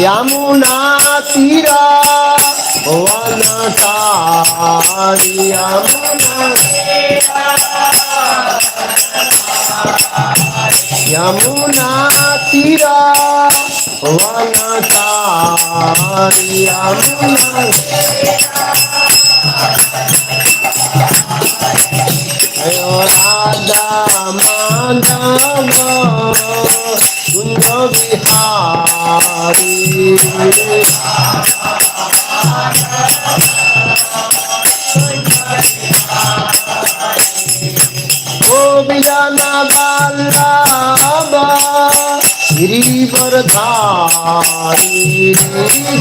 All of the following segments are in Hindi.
यमुना तीरा वनचारी यमुना तीरा वनचारी यमुना राधा माधव कुंज बिहारी गोविंद वल्लभ गिरिवरधारी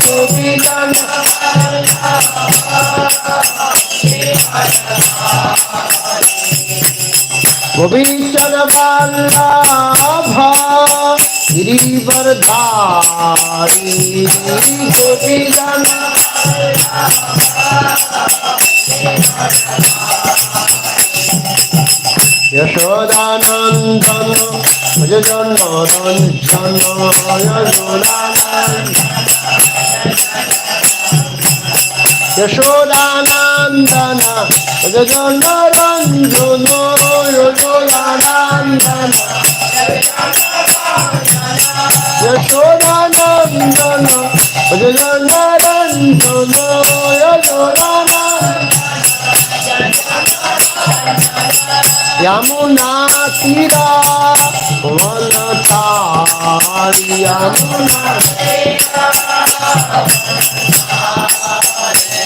गोविंद गोविंद वल्लभ गिरिवरधारी गोविंद यशोदानंदन भजन रंजन यशोदानंदन भजन रंजन यशोदानंदन यशोदानंदन भजन रंजन यशोदानंदन यमुना तीरा वनचारी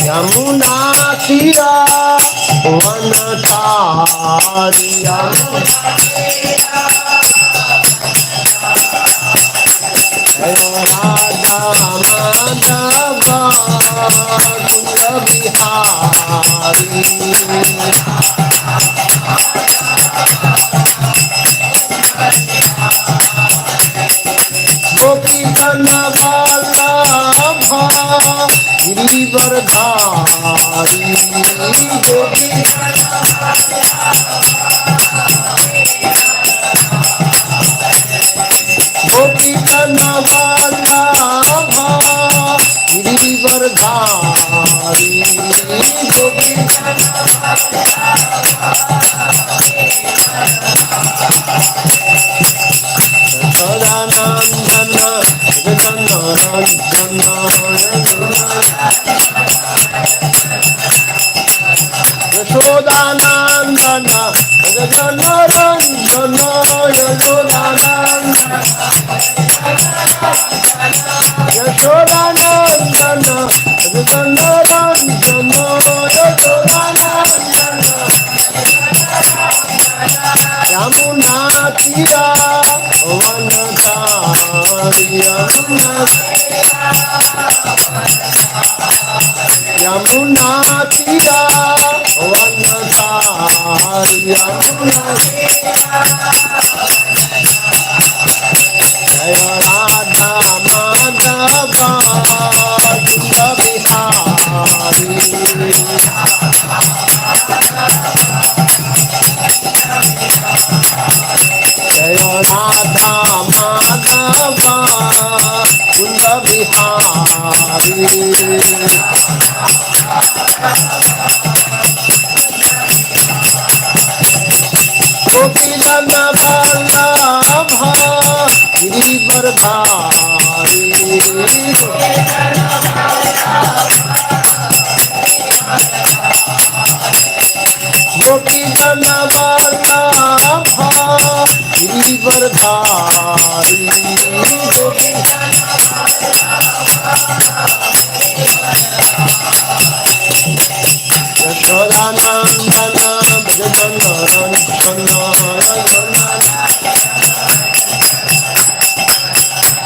यमुना तीरा वनचारी राधा माधव कुंज बिहारी गोपीजन वल्लभ गिरिवरधारी गोपीजन वल्लभ गिरिवरधारी यशोदानंदन भजन रंजन यशोदानंदन भजन रंजन यशोदानंदन भजन रंजन यमुना तीरा वनचारी यमुना तीरा वनचारी जय राधा माधव कुंज बिहारी जय राधा माधव कुंज बिहारी गोपीजन वल्लभ गिरिवरधारी गोपीजन वल्लभ गिरिवरधारी यशोदानंदन भजन रंजन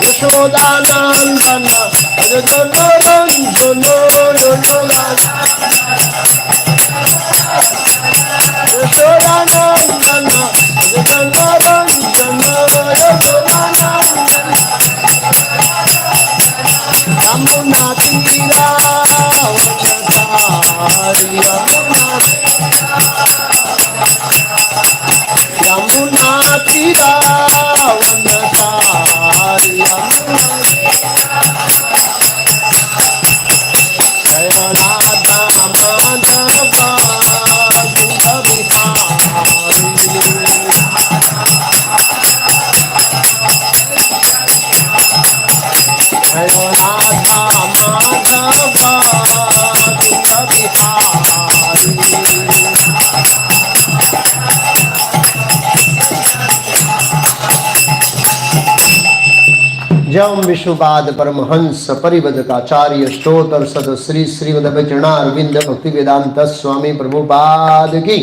यशोदानंदन भजन रंजन यशोदानंदन भजन रंजन यमुना तीरा वनचारी यमुना तीरा वनचारी जम विष्णुपाद परमहंस परिवदकाचार्य स्तोत्र सद श्री श्रीमद वैचरणारविंद भक्ति वेदांत स्वामी प्रभुपाद की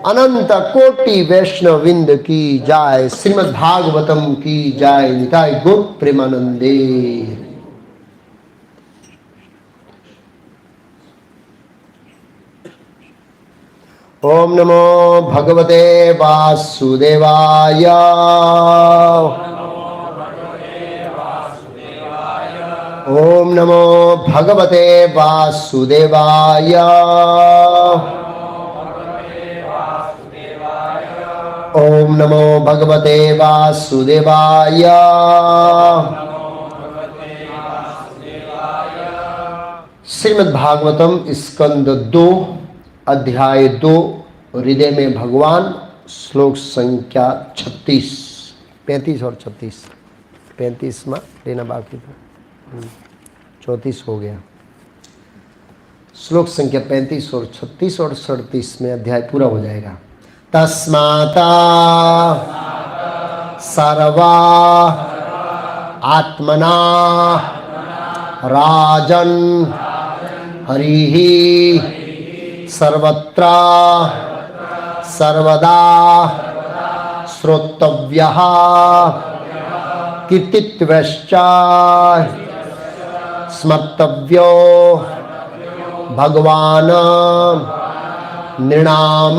अनंत कोटि वैष्णविंद की जाय। श्रीमद् भागवतम की जाय। निताय गौर प्रेमानंदे। ओम नमो भगवते वासुदेवाय। ओम नमो भगवते वासुदेवाय। ओम नमो भगवते वासुदेवाय। श्रीमद् भागवतम स्कंद 2 अध्याय 2 हृदय में भगवान। श्लोक संख्या 36, 35 और 36। 35 में लेना बाकी था, 34 हो गया। श्लोक संख्या 35 और 36 और 37 में अध्याय पूरा हो जाएगा। तस्माता सर्वा आत्मना राजन हरिहि सर्वत्र सर्वदा श्रोतव्यः कीर्तित्वश्च स्मर्तव्यो भगवान् नृणाम।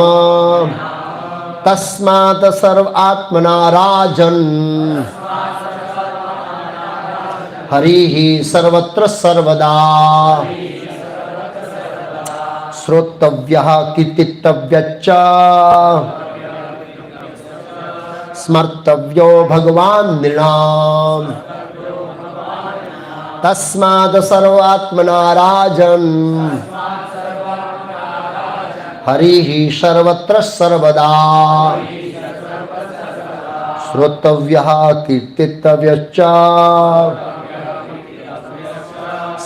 तस्मात् सर्व आत्मना राजन् हरिः सर्वत्र सर्वदा श्रोतव्यः कीर्तितव्यश्च स्मर्तव्यो भगवान् नृणाम। तस्मात् सर्वात्मना राजन् हरिः सर्वत्र सर्वदा श्रोतव्यः कीर्तितव्यश्च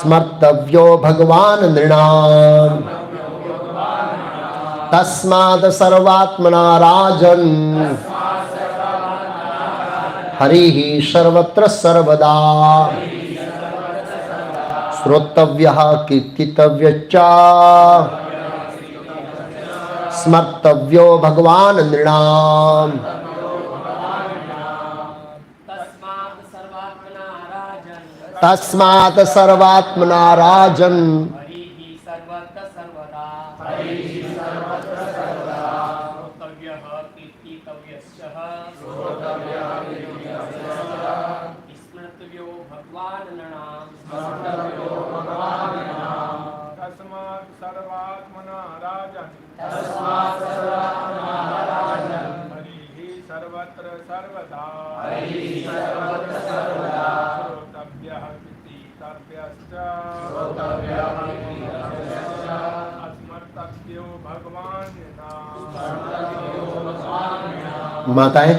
स्मर्तव्यो भगवान् नृणाम। तस्मात् सर्वात्मना राजन् हरिः सर्वत्र सर्वदा श्रोतव्यः कीर्तितव्यश्च स्मर्तव्यो भगवान् नृणाम। तस्मात् सर्वात्मना राजन् माताएं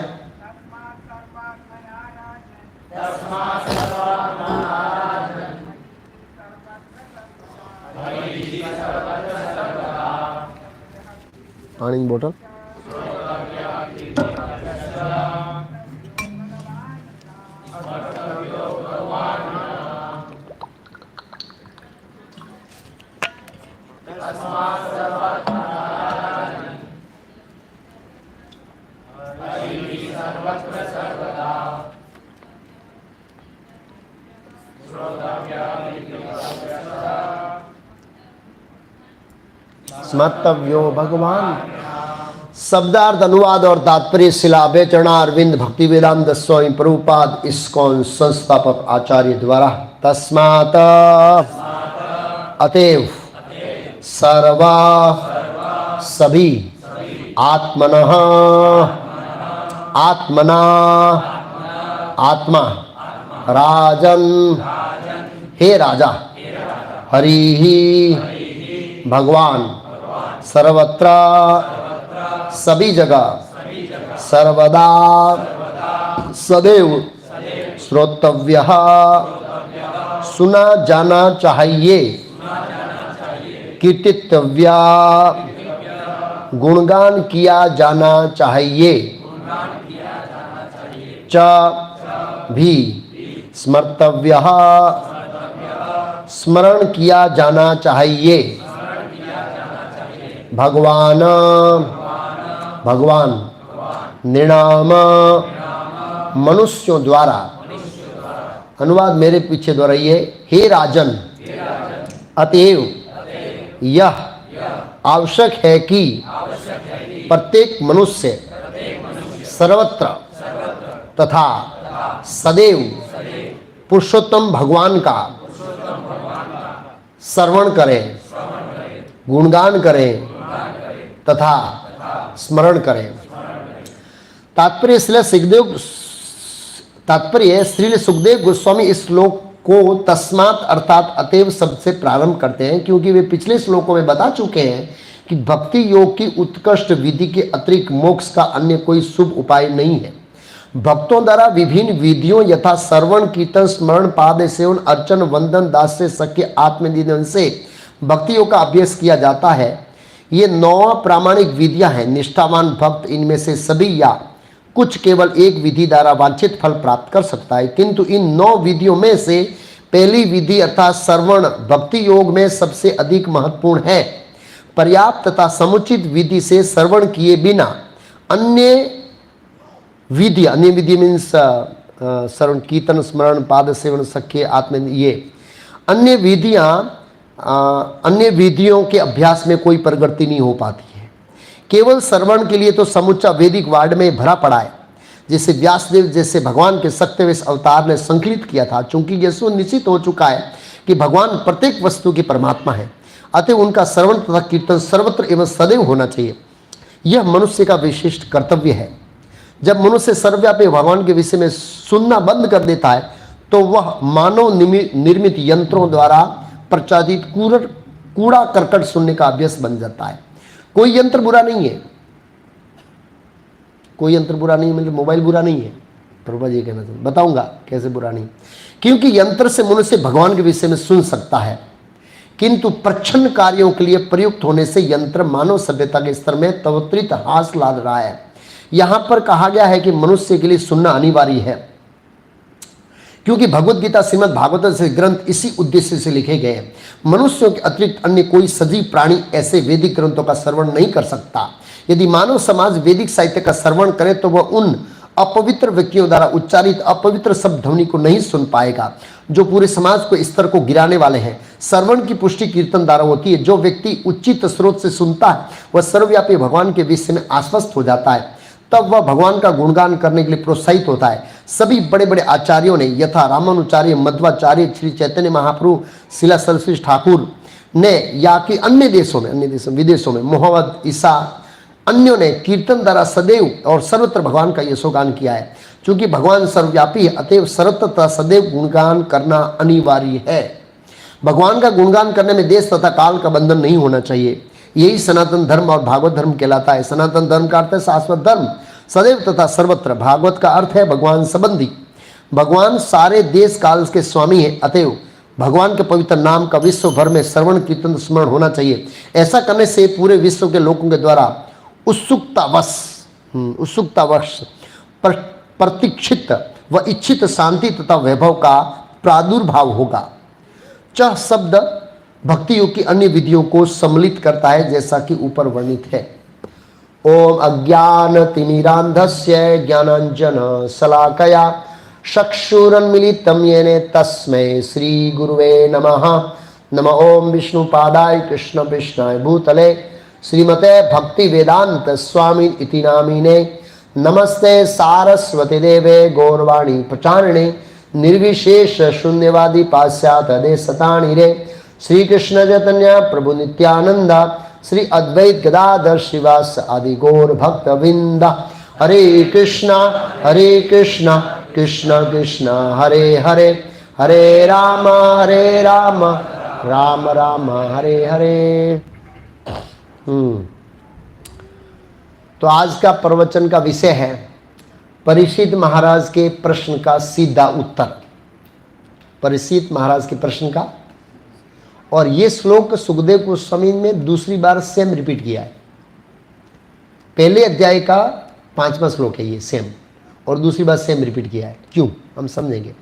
पानी की बोतल। स्मर्तव्यो भगवान। शब्दार्थ अनुवाद और तात्पर्य शिला वैचरणारविंद भक्ति वेदांत स्वामी प्रभुपाद इस्कॉन संस्थापक आचार्य द्वारा। तस्मात् अतएव सर्वा सभी आत्मनः आत्मना आत्मा राजन हे राजा हरिहि भगवान सर्वत्र सभी जगह सर्वदा सदैव श्रोतव्यः सुना जाना चाहिए कीर्तितव्या, गुणगान किया जाना चाहिए। च भी स्मर्तव्यः, स्मरण किया जाना चाहिए। भगवान, भगवान नृणाम, मनुष्यों द्वारा। अनुवाद मेरे पीछे दोहराइए। हे राजन, अतएव यह आवश्यक है कि प्रत्येक मनुष्य सर्वत्र तथा सदैव पुरुषोत्तम भगवान का श्रवण करें, गुणगान करें तथा स्मरण करें। तात्पर्य श्रील सुखदेव गोस्वामी इस श्लोक को तस्मात् अर्थात अतएव शब्द से प्रारंभ करते हैं, क्योंकि वे पिछले श्लोकों में बता चुके हैं कि भक्ति योग की उत्कृष्ट विधि के अतिरिक्त मोक्ष का अन्य कोई शुभ उपाय नहीं है। भक्तों द्वारा विभिन्न विधियों यथा श्रवण, कीर्तन, स्मरण, पाद सेवन, अर्चन, वंदन, दास्य, सख्य, आत्मनिवेदन से भक्ति योग का अभ्यास किया जाता है। ये 9 प्रामाणिक विधियां हैं। निष्ठावान भक्त इनमें से सभी या कुछ केवल एक विधि द्वारा वांछित फल प्राप्त कर सकता है, किंतु इन 9 विधियों में से पहली विधि अर्थात श्रवण भक्ति योग में सबसे अधिक महत्वपूर्ण है। पर्याप्त तथा समुचित विधि से श्रवण किए बिना अन्य विधि मीन्स श्रवण, कीर्तन, स्मरण, पाद सेवन, सख्य, आत्म, ये अन्य विधियों के अभ्यास में कोई प्रगति नहीं हो पाती है। केवल श्रवण के लिए तो समुच्चा वैदिक वार्ड में भरा पड़ा है, जिसे व्यासदेव जैसे भगवान के सत्यवेश अवतार ने संकलित किया था। चूंकि यह सुनिश्चित हो चुका है कि भगवान प्रत्येक वस्तु के परमात्मा है, अतः उनका श्रवण तथा कीर्तन सर्वत्र एवं सदैव होना चाहिए। यह मनुष्य का विशिष्ट कर्तव्य है। जब मनुष्य सर्वव्यापी भगवान के विषय में सुनना बंद कर देता है तो वह मानव निर्मित यंत्रों द्वारा प्रचारित कूड़ा करकट सुनने का अभ्यास बन जाता है। कोई यंत्र बुरा नहीं है, कोई यंत्र बुरा नहीं है, मतलब मोबाइल बुरा नहीं है। प्रभुपा जी कहना चाहते, बताऊंगा कैसे बुरा नहीं, क्योंकि यंत्र से मनुष्य भगवान के विषय में सुन सकता है, किंतु प्रच्छन्न कार्यों के लिए प्रयुक्त होने से यंत्र मानव सभ्यता के स्तर में त्वरित ह्रास ला रहा है। यहां पर कहा गया है कि मनुष्य के लिए सुनना अनिवार्य है, क्योंकि भगवत गीता, श्रीमद् भागवत से ग्रंथ इसी उद्देश्य से लिखे गए हैं। मनुष्यों के अतिरिक्त अन्य कोई सजीव प्राणी ऐसे वैदिक ग्रंथों का श्रवण नहीं कर सकता। यदि मानव समाज वैदिक साहित्य का श्रवण करे तो वह उन अपवित्र व्यक्तियों द्वारा उच्चारित अपवित्र शब्द ध्वनि को नहीं सुन पाएगा जो पूरे समाज को स्तर को गिराने वाले हैं। श्रवण की पुष्टि कीर्तन द्वारा होती है। जो व्यक्ति उचित स्रोत से सुनता है वह सर्वव्यापी भगवान के विषय में आश्वस्त हो जाता है, तब वह भगवान का गुणगान करने के लिए प्रोत्साहित होता है। सभी बड़े बड़े आचार्यों ने यथा रामानुचार्य, मध्वाचार्य, श्री चैतन्य महाप्रभु, शिला सरस्वती ठाकुर ने या कि अन्य देशों विदेशों में मोहम्मद, ईसा, अन्यों ने कीर्तन द्वारा सदैव और सर्वत्र भगवान का यशोगान किया है। चूंकि भगवान सर्वव्यापी है, अतएव सर्वत्र तथा सदैव गुणगान करना अनिवार्य है। भगवान का गुणगान करने में देश तथा काल का बंधन नहीं होना चाहिए। यही सनातन धर्म और भागवत धर्म कहलाता है। सनातन धर्म का अर्थ है शाश्वत धर्म, सदैव तथा सर्वत्र। भागवत का अर्थ है भगवान संबंधी। भगवान सारे देश काल के स्वामी है, अतएव भगवान के पवित्र नाम का विश्व भर में श्रवण कीर्तन स्मरण होना चाहिए। ऐसा करने से पूरे विश्व के लोगों के द्वारा उत्सुकतावश प्रतीक्षित व इच्छित शांति तथा वैभव का प्रादुर्भाव होगा। च शब्द भक्ति योग की अन्य विधियों को सम्मिलित करता है, जैसा कि ऊपर वर्णित है। ओम अज्ञान तिमिरांधस्य ज्ञानांजन शलाकया चक्षुरुन्मीलितं येन तस्मै श्री गुरुवे नमः। नमः ओम विष्णुपादाय कृष्ण विष्णाय भूतले श्रीमते भक्ति वेदांत स्वामी इति नामिने। नमस्ते सारस्वती देवे गौरवाणी प्रचारिणे निर्विशेष शून्यवादी पाश्चात्य देशतानि रे। श्री कृष्ण चैतन्य प्रभु नित्यानंद श्री अद्वैत गदाधर श्रीवास आदि गौर भक्त वृंद। हरे कृष्णा कृष्ण कृष्ण हरे हरे, हरे राम राम राम हरे हरे। तो आज का प्रवचन का विषय है परीक्षित महाराज के प्रश्न का सीधा उत्तर। परीक्षित महाराज के प्रश्न का और ये श्लोक सुखदेव गोस्वामी में दूसरी बार सेम रिपीट किया है। पहले अध्याय का 5वां श्लोक है ये सेम, और दूसरी बार सेम रिपीट किया है। क्यों, हम समझेंगे।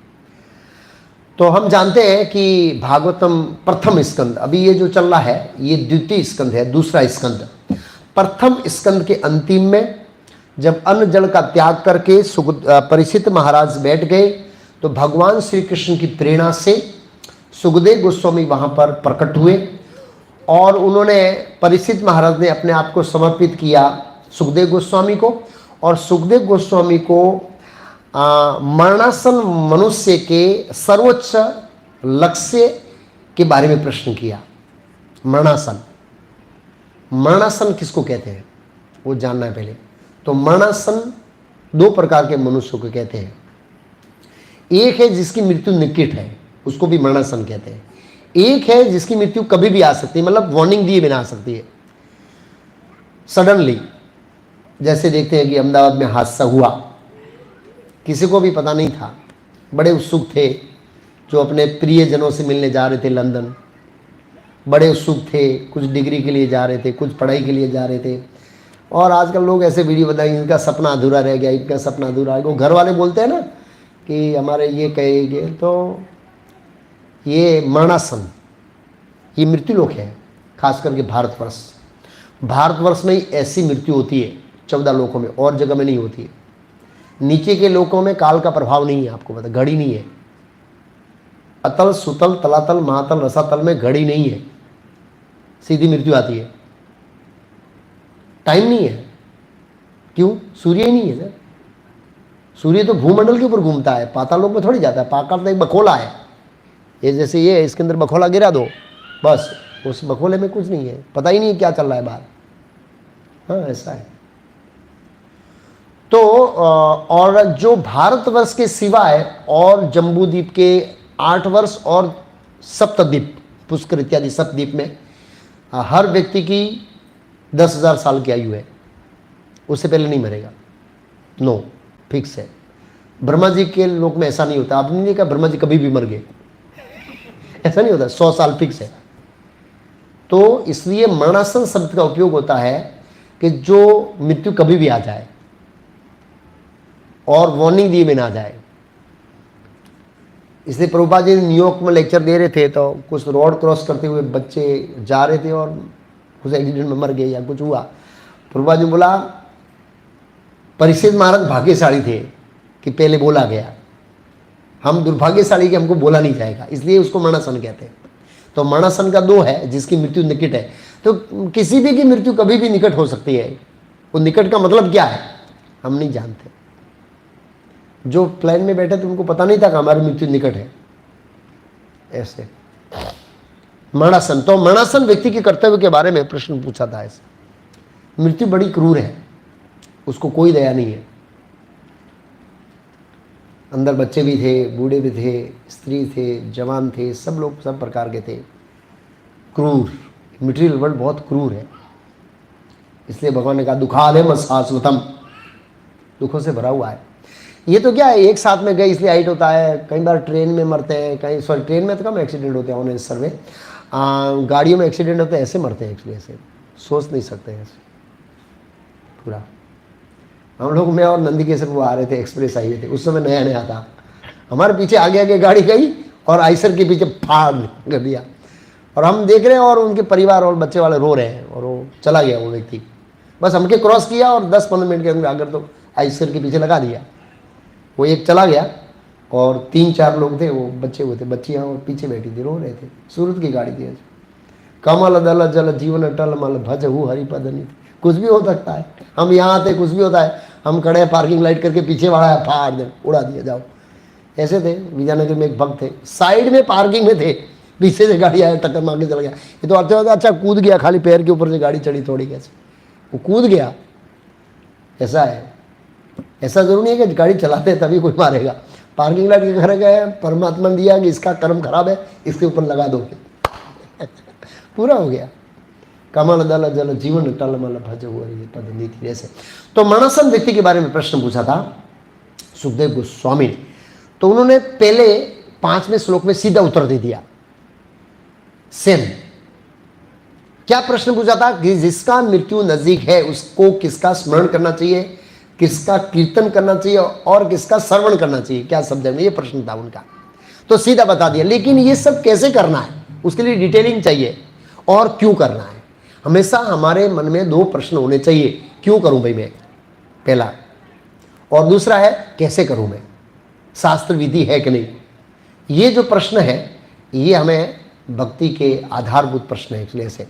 तो हम जानते हैं कि भागवतम प्रथम स्कंद, अभी ये जो चल रहा है ये द्वितीय स्कंद है, दूसरा स्कंद। प्रथम स्कंद के अंतिम में जब अन्न जल का त्याग करके परीक्षित महाराज बैठ गए, तो भगवान श्री कृष्ण की प्रेरणा से सुखदेव गोस्वामी वहां पर प्रकट हुए, और उन्होंने, परीक्षित महाराज ने अपने आप को समर्पित किया सुखदेव गोस्वामी को, और सुखदेव गोस्वामी को मरणासन मनुष्य के सर्वोच्च लक्ष्य के बारे में प्रश्न किया। मरणासन, मरणासन किसको कहते हैं वो जानना है पहले। तो मरणासन 2 प्रकार के मनुष्यों को कहते हैं। एक है जिसकी मृत्यु निकट है, उसको भी मरणासन कहते हैं। एक है जिसकी मृत्यु कभी भी आ सकती है, मतलब वार्निंग दिए बिना आ सकती है, सडनली। जैसे देखते हैं कि अहमदाबाद में हादसा हुआ, किसी को भी पता नहीं था, बड़े उत्सुक थे जो अपने प्रियजनों से मिलने जा रहे थे लंदन, बड़े उत्सुक थे, कुछ डिग्री के लिए जा रहे थे, कुछ पढ़ाई के लिए जा रहे थे। और आजकल लोग ऐसे वीडियो बताएंगे इनका सपना अधूरा रह गया, इनका सपना अधूरा है। वो घर वाले बोलते हैं ना कि हमारे ये कहेंगे, तो ये मरणासन, ये मृत्यु लोक है, खास करके भारतवर्ष। भारतवर्ष में ही ऐसी मृत्यु होती है 14 लोकों में, और जगह में नहीं होती है। नीचे के लोकों में काल का प्रभाव नहीं है, आपको पता, घड़ी नहीं है। अतल, सुतल, तलातल, महातल, रसातल में घड़ी नहीं है, सीधी मृत्यु आती है। टाइम नहीं है, क्यों? सूर्य ही नहीं है सर। सूर्य तो भूमंडल के ऊपर घूमता है, पाताल लोक में थोड़ी जाता है। पाताल तो एक बखोला है, ये जैसे ये है, इसके अंदर बखोला गिरा दो, बस उस बखोले में कुछ नहीं है, पता ही नहीं क्या चल रहा है बाहर। हाँ, ऐसा है। तो और जो भारतवर्ष के सिवाय और जम्बूद्वीप के 8 वर्ष और सप्तद्वीप, पुष्कर इत्यादि सप्तद्वीप में हर व्यक्ति की 10,000 साल की आयु है, उससे पहले नहीं मरेगा। नो, फिक्स है। ब्रह्मा जी के लोक में ऐसा नहीं होता। आपने नहीं देखा ब्रह्मा जी कभी भी मर गए, ऐसा नहीं होता। 100 साल फिक्स है। तो इसलिए मरणासन शब्द का उपयोग होता है कि जो मृत्यु कभी भी आ जाए और वार्निंग दिए बिना आ जाए। इसलिए प्रभुपाद जी न्यूयॉर्क में लेक्चर दे रहे थे, तो कुछ रोड क्रॉस करते हुए बच्चे जा रहे थे और कुछ एक्सीडेंट में मर गए या कुछ हुआ। प्रभुपाद जी बोला, परीक्षित महाराज भाग्यशाली थे कि पहले बोला गया, हम दुर्भाग्यशाली कि हमको बोला नहीं जाएगा, इसलिए उसको मरणासन कहते हैं। तो मरणासन का 2 है, जिसकी मृत्यु निकट है। तो किसी भी की मृत्यु कभी भी निकट हो सकती है। वो निकट का मतलब क्या है हम नहीं जानते। जो प्लेन में बैठे थे उनको पता नहीं था कि हमारी मृत्यु निकट है। ऐसे मरणासन, तो मरणासन व्यक्ति के कर्तव्य के बारे में प्रश्न पूछा था। ऐसे मृत्यु बड़ी क्रूर है, उसको कोई दया नहीं है। अंदर बच्चे भी थे, बूढ़े भी थे, स्त्री थे, जवान थे, सब लोग सब प्रकार के थे। क्रूर, मटेरियल वर्ल्ड बहुत क्रूर है। इसलिए भगवान ने कहा दुखालयम शाश्वतम, दुखों से भरा हुआ है। ये तो क्या है, एक साथ में गए इसलिए हाइट होता है। कई बार ट्रेन में मरते हैं, कहीं सॉरी ट्रेन में तो कम एक्सीडेंट होते हैं ऑन सर्वे, गाड़ियों में एक्सीडेंट होते हैं, ऐसे मरते हैं। एक्चुअली ऐसे सोच नहीं सकते हैं ऐसे पूरा। हम लोग, मैं और नंदीकेश्वर वो आ रहे थे, एक्सप्रेस हाईवे थे, उस समय नया नया था। हमारे पीछे आगे आगे गाड़ी गई और आइसर के पीछे फाड़ कर दिया, और हम देख रहे हैं और उनके परिवार और बच्चे वाले रो रहे हैं, और वो चला गया वो व्यक्ति। बस हमके क्रॉस किया और 10-15 मिनट के अंदर आकर तो आइसर के पीछे लगा दिया। वो एक चला गया और 3-4 लोग थे, वो बच्चे हुए थे, बच्चियाँ और पीछे बैठी थी, रो रहे थे। सूरत की गाड़ी थी। कमल दल जल जीवन अटल मल भज हु हरिपद नित। कुछ भी हो सकता है, हम यहाँ आते कुछ भी होता है। हम खड़े हैं पार्किंग लाइट करके, पीछे वाला है फाड़ दे, उड़ा दिया, जाओ। ऐसे थे। विजयनगर में एक भक्त थे, साइड में पार्किंग में थे, पीछे से गाड़ी आया, टक्कर मार के चला गया। ये तो अच्छा कूद गया, खाली पैर के ऊपर से गाड़ी चढ़ी थोड़ी, कैसे वो कूद गया। ऐसा है। ऐसा जरूर नहीं है कि गाड़ी चलाते हैं तभी कोई मारेगा। पार्किंग लाइट के घर गए, परमात्मा ने दिया कि इसका कर्म खराब है, इसके ऊपर लगा दो, पूरा हो गया। कमल दल जल जीवन टलमल भज हुआ पद नीति। ऐसे तो मरणासन व्यक्ति के बारे में प्रश्न पूछा था सुखदेव गोस्वामी ने। तो उन्होंने पहले 5वें श्लोक में सीधा उत्तर दे दिया। सेम। क्या प्रश्न पूछा था कि जिसका मृत्यु नजदीक है उसको किसका स्मरण करना चाहिए, किसका कीर्तन करना चाहिए और किसका श्रवण करना चाहिए, क्या सब्जेक्ट में, ये प्रश्न था उनका। तो सीधा बता दिया। लेकिन ये सब कैसे करना है, उसके लिए डिटेलिंग चाहिए और क्यों करना है। हमेशा हमारे मन में दो प्रश्न होने चाहिए, क्यों करूं भाई मैं, पहला, और दूसरा है कैसे करूं मैं, शास्त्र विधि है कि नहीं। ये जो प्रश्न है ये हमें भक्ति के आधारभूत प्रश्न है, इसलिए से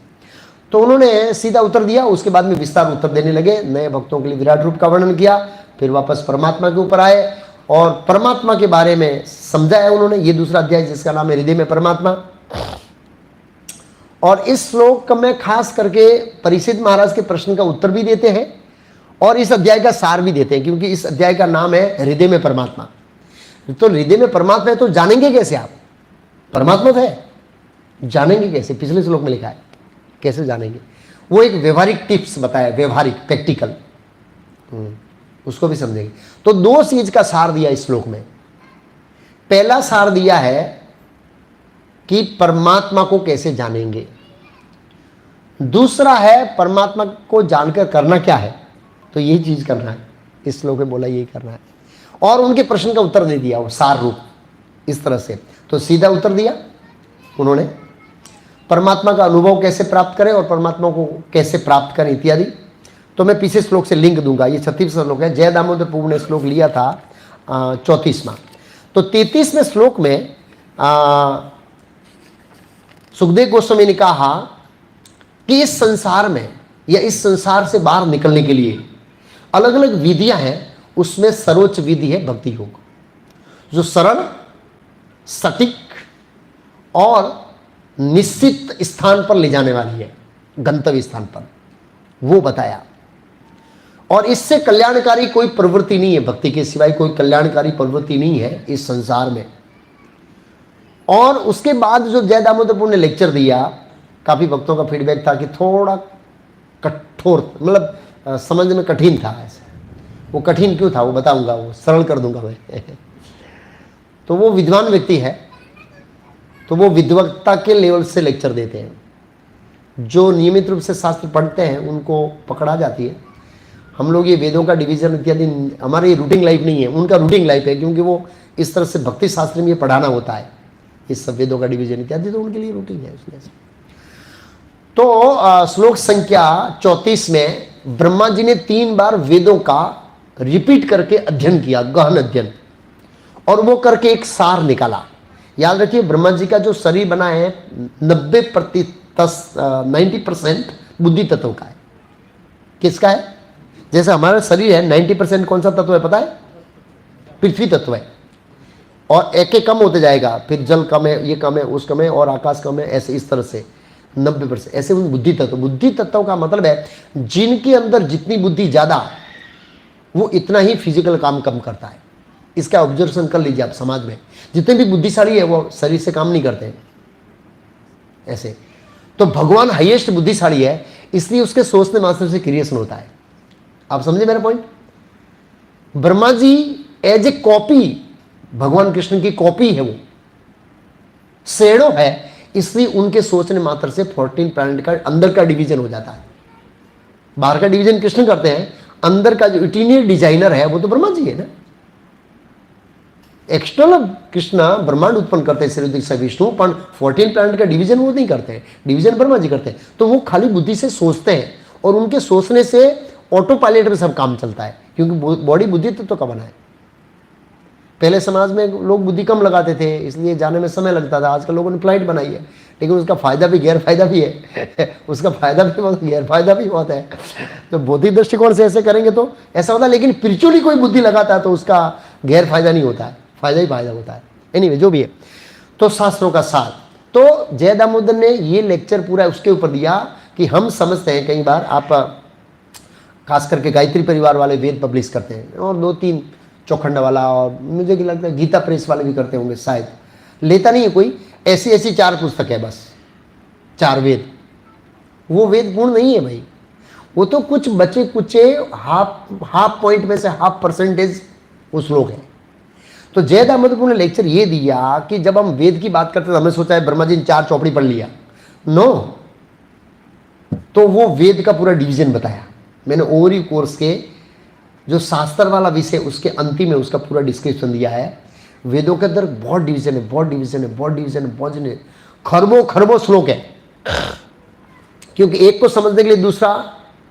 तो उन्होंने सीधा उत्तर दिया। उसके बाद में विस्तार उत्तर देने लगे, नए भक्तों के लिए विराट रूप का वर्णन किया, फिर वापस परमात्मा के ऊपर आए और परमात्मा के बारे में समझाया उन्होंने। ये दूसरा अध्याय जिसका नाम है हृदय में परमात्मा। और इस श्लोक में खास करके परीक्षित महाराज के प्रश्न का उत्तर भी देते हैं और इस अध्याय का सार भी देते हैं, क्योंकि इस अध्याय का नाम है हृदय में परमात्मा। तो हृदय में परमात्मा है तो जानेंगे कैसे आप, परमात्मा तो है, जानेंगे कैसे, पिछले श्लोक में लिखा है कैसे जानेंगे। वो एक व्यवहारिक टिप्स बताया, व्यवहारिक प्रैक्टिकल, उसको भी समझेंगे। तो दो चीज का सार दिया इस श्लोक में। पहला सार दिया है कि परमात्मा को कैसे जानेंगे, दूसरा है परमात्मा को जानकर करना क्या है, तो यही चीज करना है। इस श्लोक में बोला यही करना है और उनके प्रश्न का उत्तर दे दिया वो सार रूप इस तरह से। तो सीधा उत्तर दिया उन्होंने, परमात्मा का अनुभव कैसे प्राप्त करें और परमात्मा को कैसे प्राप्त करें इत्यादि। तो मैं पीछे श्लोक से लिंक दूंगा, ये 36वां श्लोक है। जय दामोदर प्रभु ने श्लोक लिया था 34वां। तो 33वें श्लोक में सुखदेव गोस्वामी ने कहा कि इस संसार में या इस संसार से बाहर निकलने के लिए अलग अलग विधियां हैं, उसमें सर्वोच्च विधि है भक्ति योग, जो सरल, सटीक और निश्चित स्थान पर ले जाने वाली है, गंतव्य स्थान पर, वो बताया। और इससे कल्याणकारी कोई प्रवृत्ति नहीं है, भक्ति के सिवाय कोई कल्याणकारी प्रवृत्ति नहीं है इस संसार में। और उसके बाद जो जय दामोदर प्रभु ने लेक्चर दिया, काफी भक्तों का फीडबैक था कि थोड़ा कठोर, मतलब समझ में कठिन था। ऐसे वो कठिन क्यों था वो बताऊंगा, वो सरल कर दूंगा मैं तो वो विद्वान व्यक्ति है, तो वो विद्वत्ता के लेवल से लेक्चर देते हैं। जो नियमित रूप से शास्त्र पढ़ते हैं उनको पकड़ा जाती है। हम लोग ये वेदों का डिवीजन इत्यादि, हमारी रूटीन लाइफ नहीं है, उनका रूटीन लाइफ है, क्योंकि वो इस तरह से भक्ति शास्त्र में ये पढ़ाना होता है, इस सब वेदों का डिवीजन इत्यादि, तो उनके लिए रूटीन है इसलिए। तो श्लोक संख्या 34 में ब्रह्मा जी ने 3 बार वेदों का रिपीट करके अध्ययन किया, गहन अध्ययन, और वो करके एक सार निकाला। याद रखिए ब्रह्मा जी का जो शरीर बना है 90% बुद्धि तत्व का है। किसका है? जैसे हमारा शरीर है 90% कौन सा तत्व है पता है? पृथ्वी तत्व है, और एक एक कम होते जाएगा, फिर जल कम है, ये कम है, उस कम है, और आकाश कम है, ऐसे इस तरह से 90%। ऐसे बुद्धि तत्व, बुद्धि तत्व का मतलब है जिनके अंदर जितनी बुद्धि ज्यादा वो इतना ही फिजिकल काम कम करता है। इसका ऑब्जर्वेशन कर लीजिए आप, समाज में जितने भी बुद्धिशाली है वो शरीर से काम नहीं करते हैं ऐसे। तो भगवान हाईएस्ट बुद्धिशाली है, इसलिए उसके सोचने मात्र से क्रिएशन होता है। आप समझे मेरा point? Brahma ji as a copy, भगवान कृष्ण की कॉपी है, वो शेडो है, इसलिए उनके सोचने मात्र से 14 प्लैनेट का अंदर का डिवीजन हो जाता है। बाहर का डिवीजन कृष्ण करते हैं, अंदर का जो इंटीरियर डिजाइनर है वो तो ब्रह्मा जी है ना। एक्सटर्नल कृष्णा ब्रह्मांड उत्पन्न करते हैं श्री से विष्णु, पर 14 प्लैनेट का डिवीजन वो नहीं करते हैं, डिवीजन ब्रह्मा जी करते हैं। तो वो खाली बुद्धि से सोचते हैं और उनके सोचने से ऑटो पायलट में सब काम चलता है, क्योंकि बॉडी बुद्धि तत्व का बना है। पहले समाज में लोग बुद्धि कम लगाते थे, इसलिए जाने में समय लगता था। आजकल लोगों ने फ्लाइट बनाई है, लेकिन उसका फायदा भी गैर फायदा भी है उसका फायदा भी बहुत, गैर फायदा भी बहुत है। तो बौद्धिक दृष्टिकोण से ऐसे करेंगे तो ऐसा होता है, लेकिन स्पिरिचुअली कोई बुद्धि लगाता है तो उसका गैर फायदा नहीं होता है, फायदा ही फायदा होता है। एनीवे जो भी है, तो शास्त्रों का सार। तो जय दामोदर ने ये लेक्चर पूरा उसके ऊपर दिया कि हम समझते हैं, कई बार आप खास करके गायत्री परिवार वाले वेद पब्लिश करते हैं, और 2-3 चौखंड वाला, और मुझे क्या लगता है गीता प्रेस वाले भी करते होंगे शायद, लेता नहीं है कोई। ऐसी 4 पुस्तक है बस, 4 वेद। वो वेद पूर्ण नहीं है भाई, वो तो कुछ बचे कुचे हाफ पॉइंट में से 0.5% वो श्लोक है। तो जय दामोदर प्रभु ने लेक्चर ये दिया कि जब हम वेद की बात करते हैं तो हमने सोचा है ब्रह्मा जी ने 4 चौपड़ी पढ़ लिया, नो। तो वो वेद का पूरा डिवीजन बताया मैंने। ओवरव्यू कोर्स के जो शास्त्र वाला विषय उसके अंतिम में उसका पूरा डिस्क्रिप्शन दिया है। वेदों के अंदर बहुत डिवीजन है, बहुत डिवीजन है, बहुत डिवीजन है, बहुत डिवीजन है। खरबों खरबों श्लोक है, क्योंकि एक को समझने के लिए दूसरा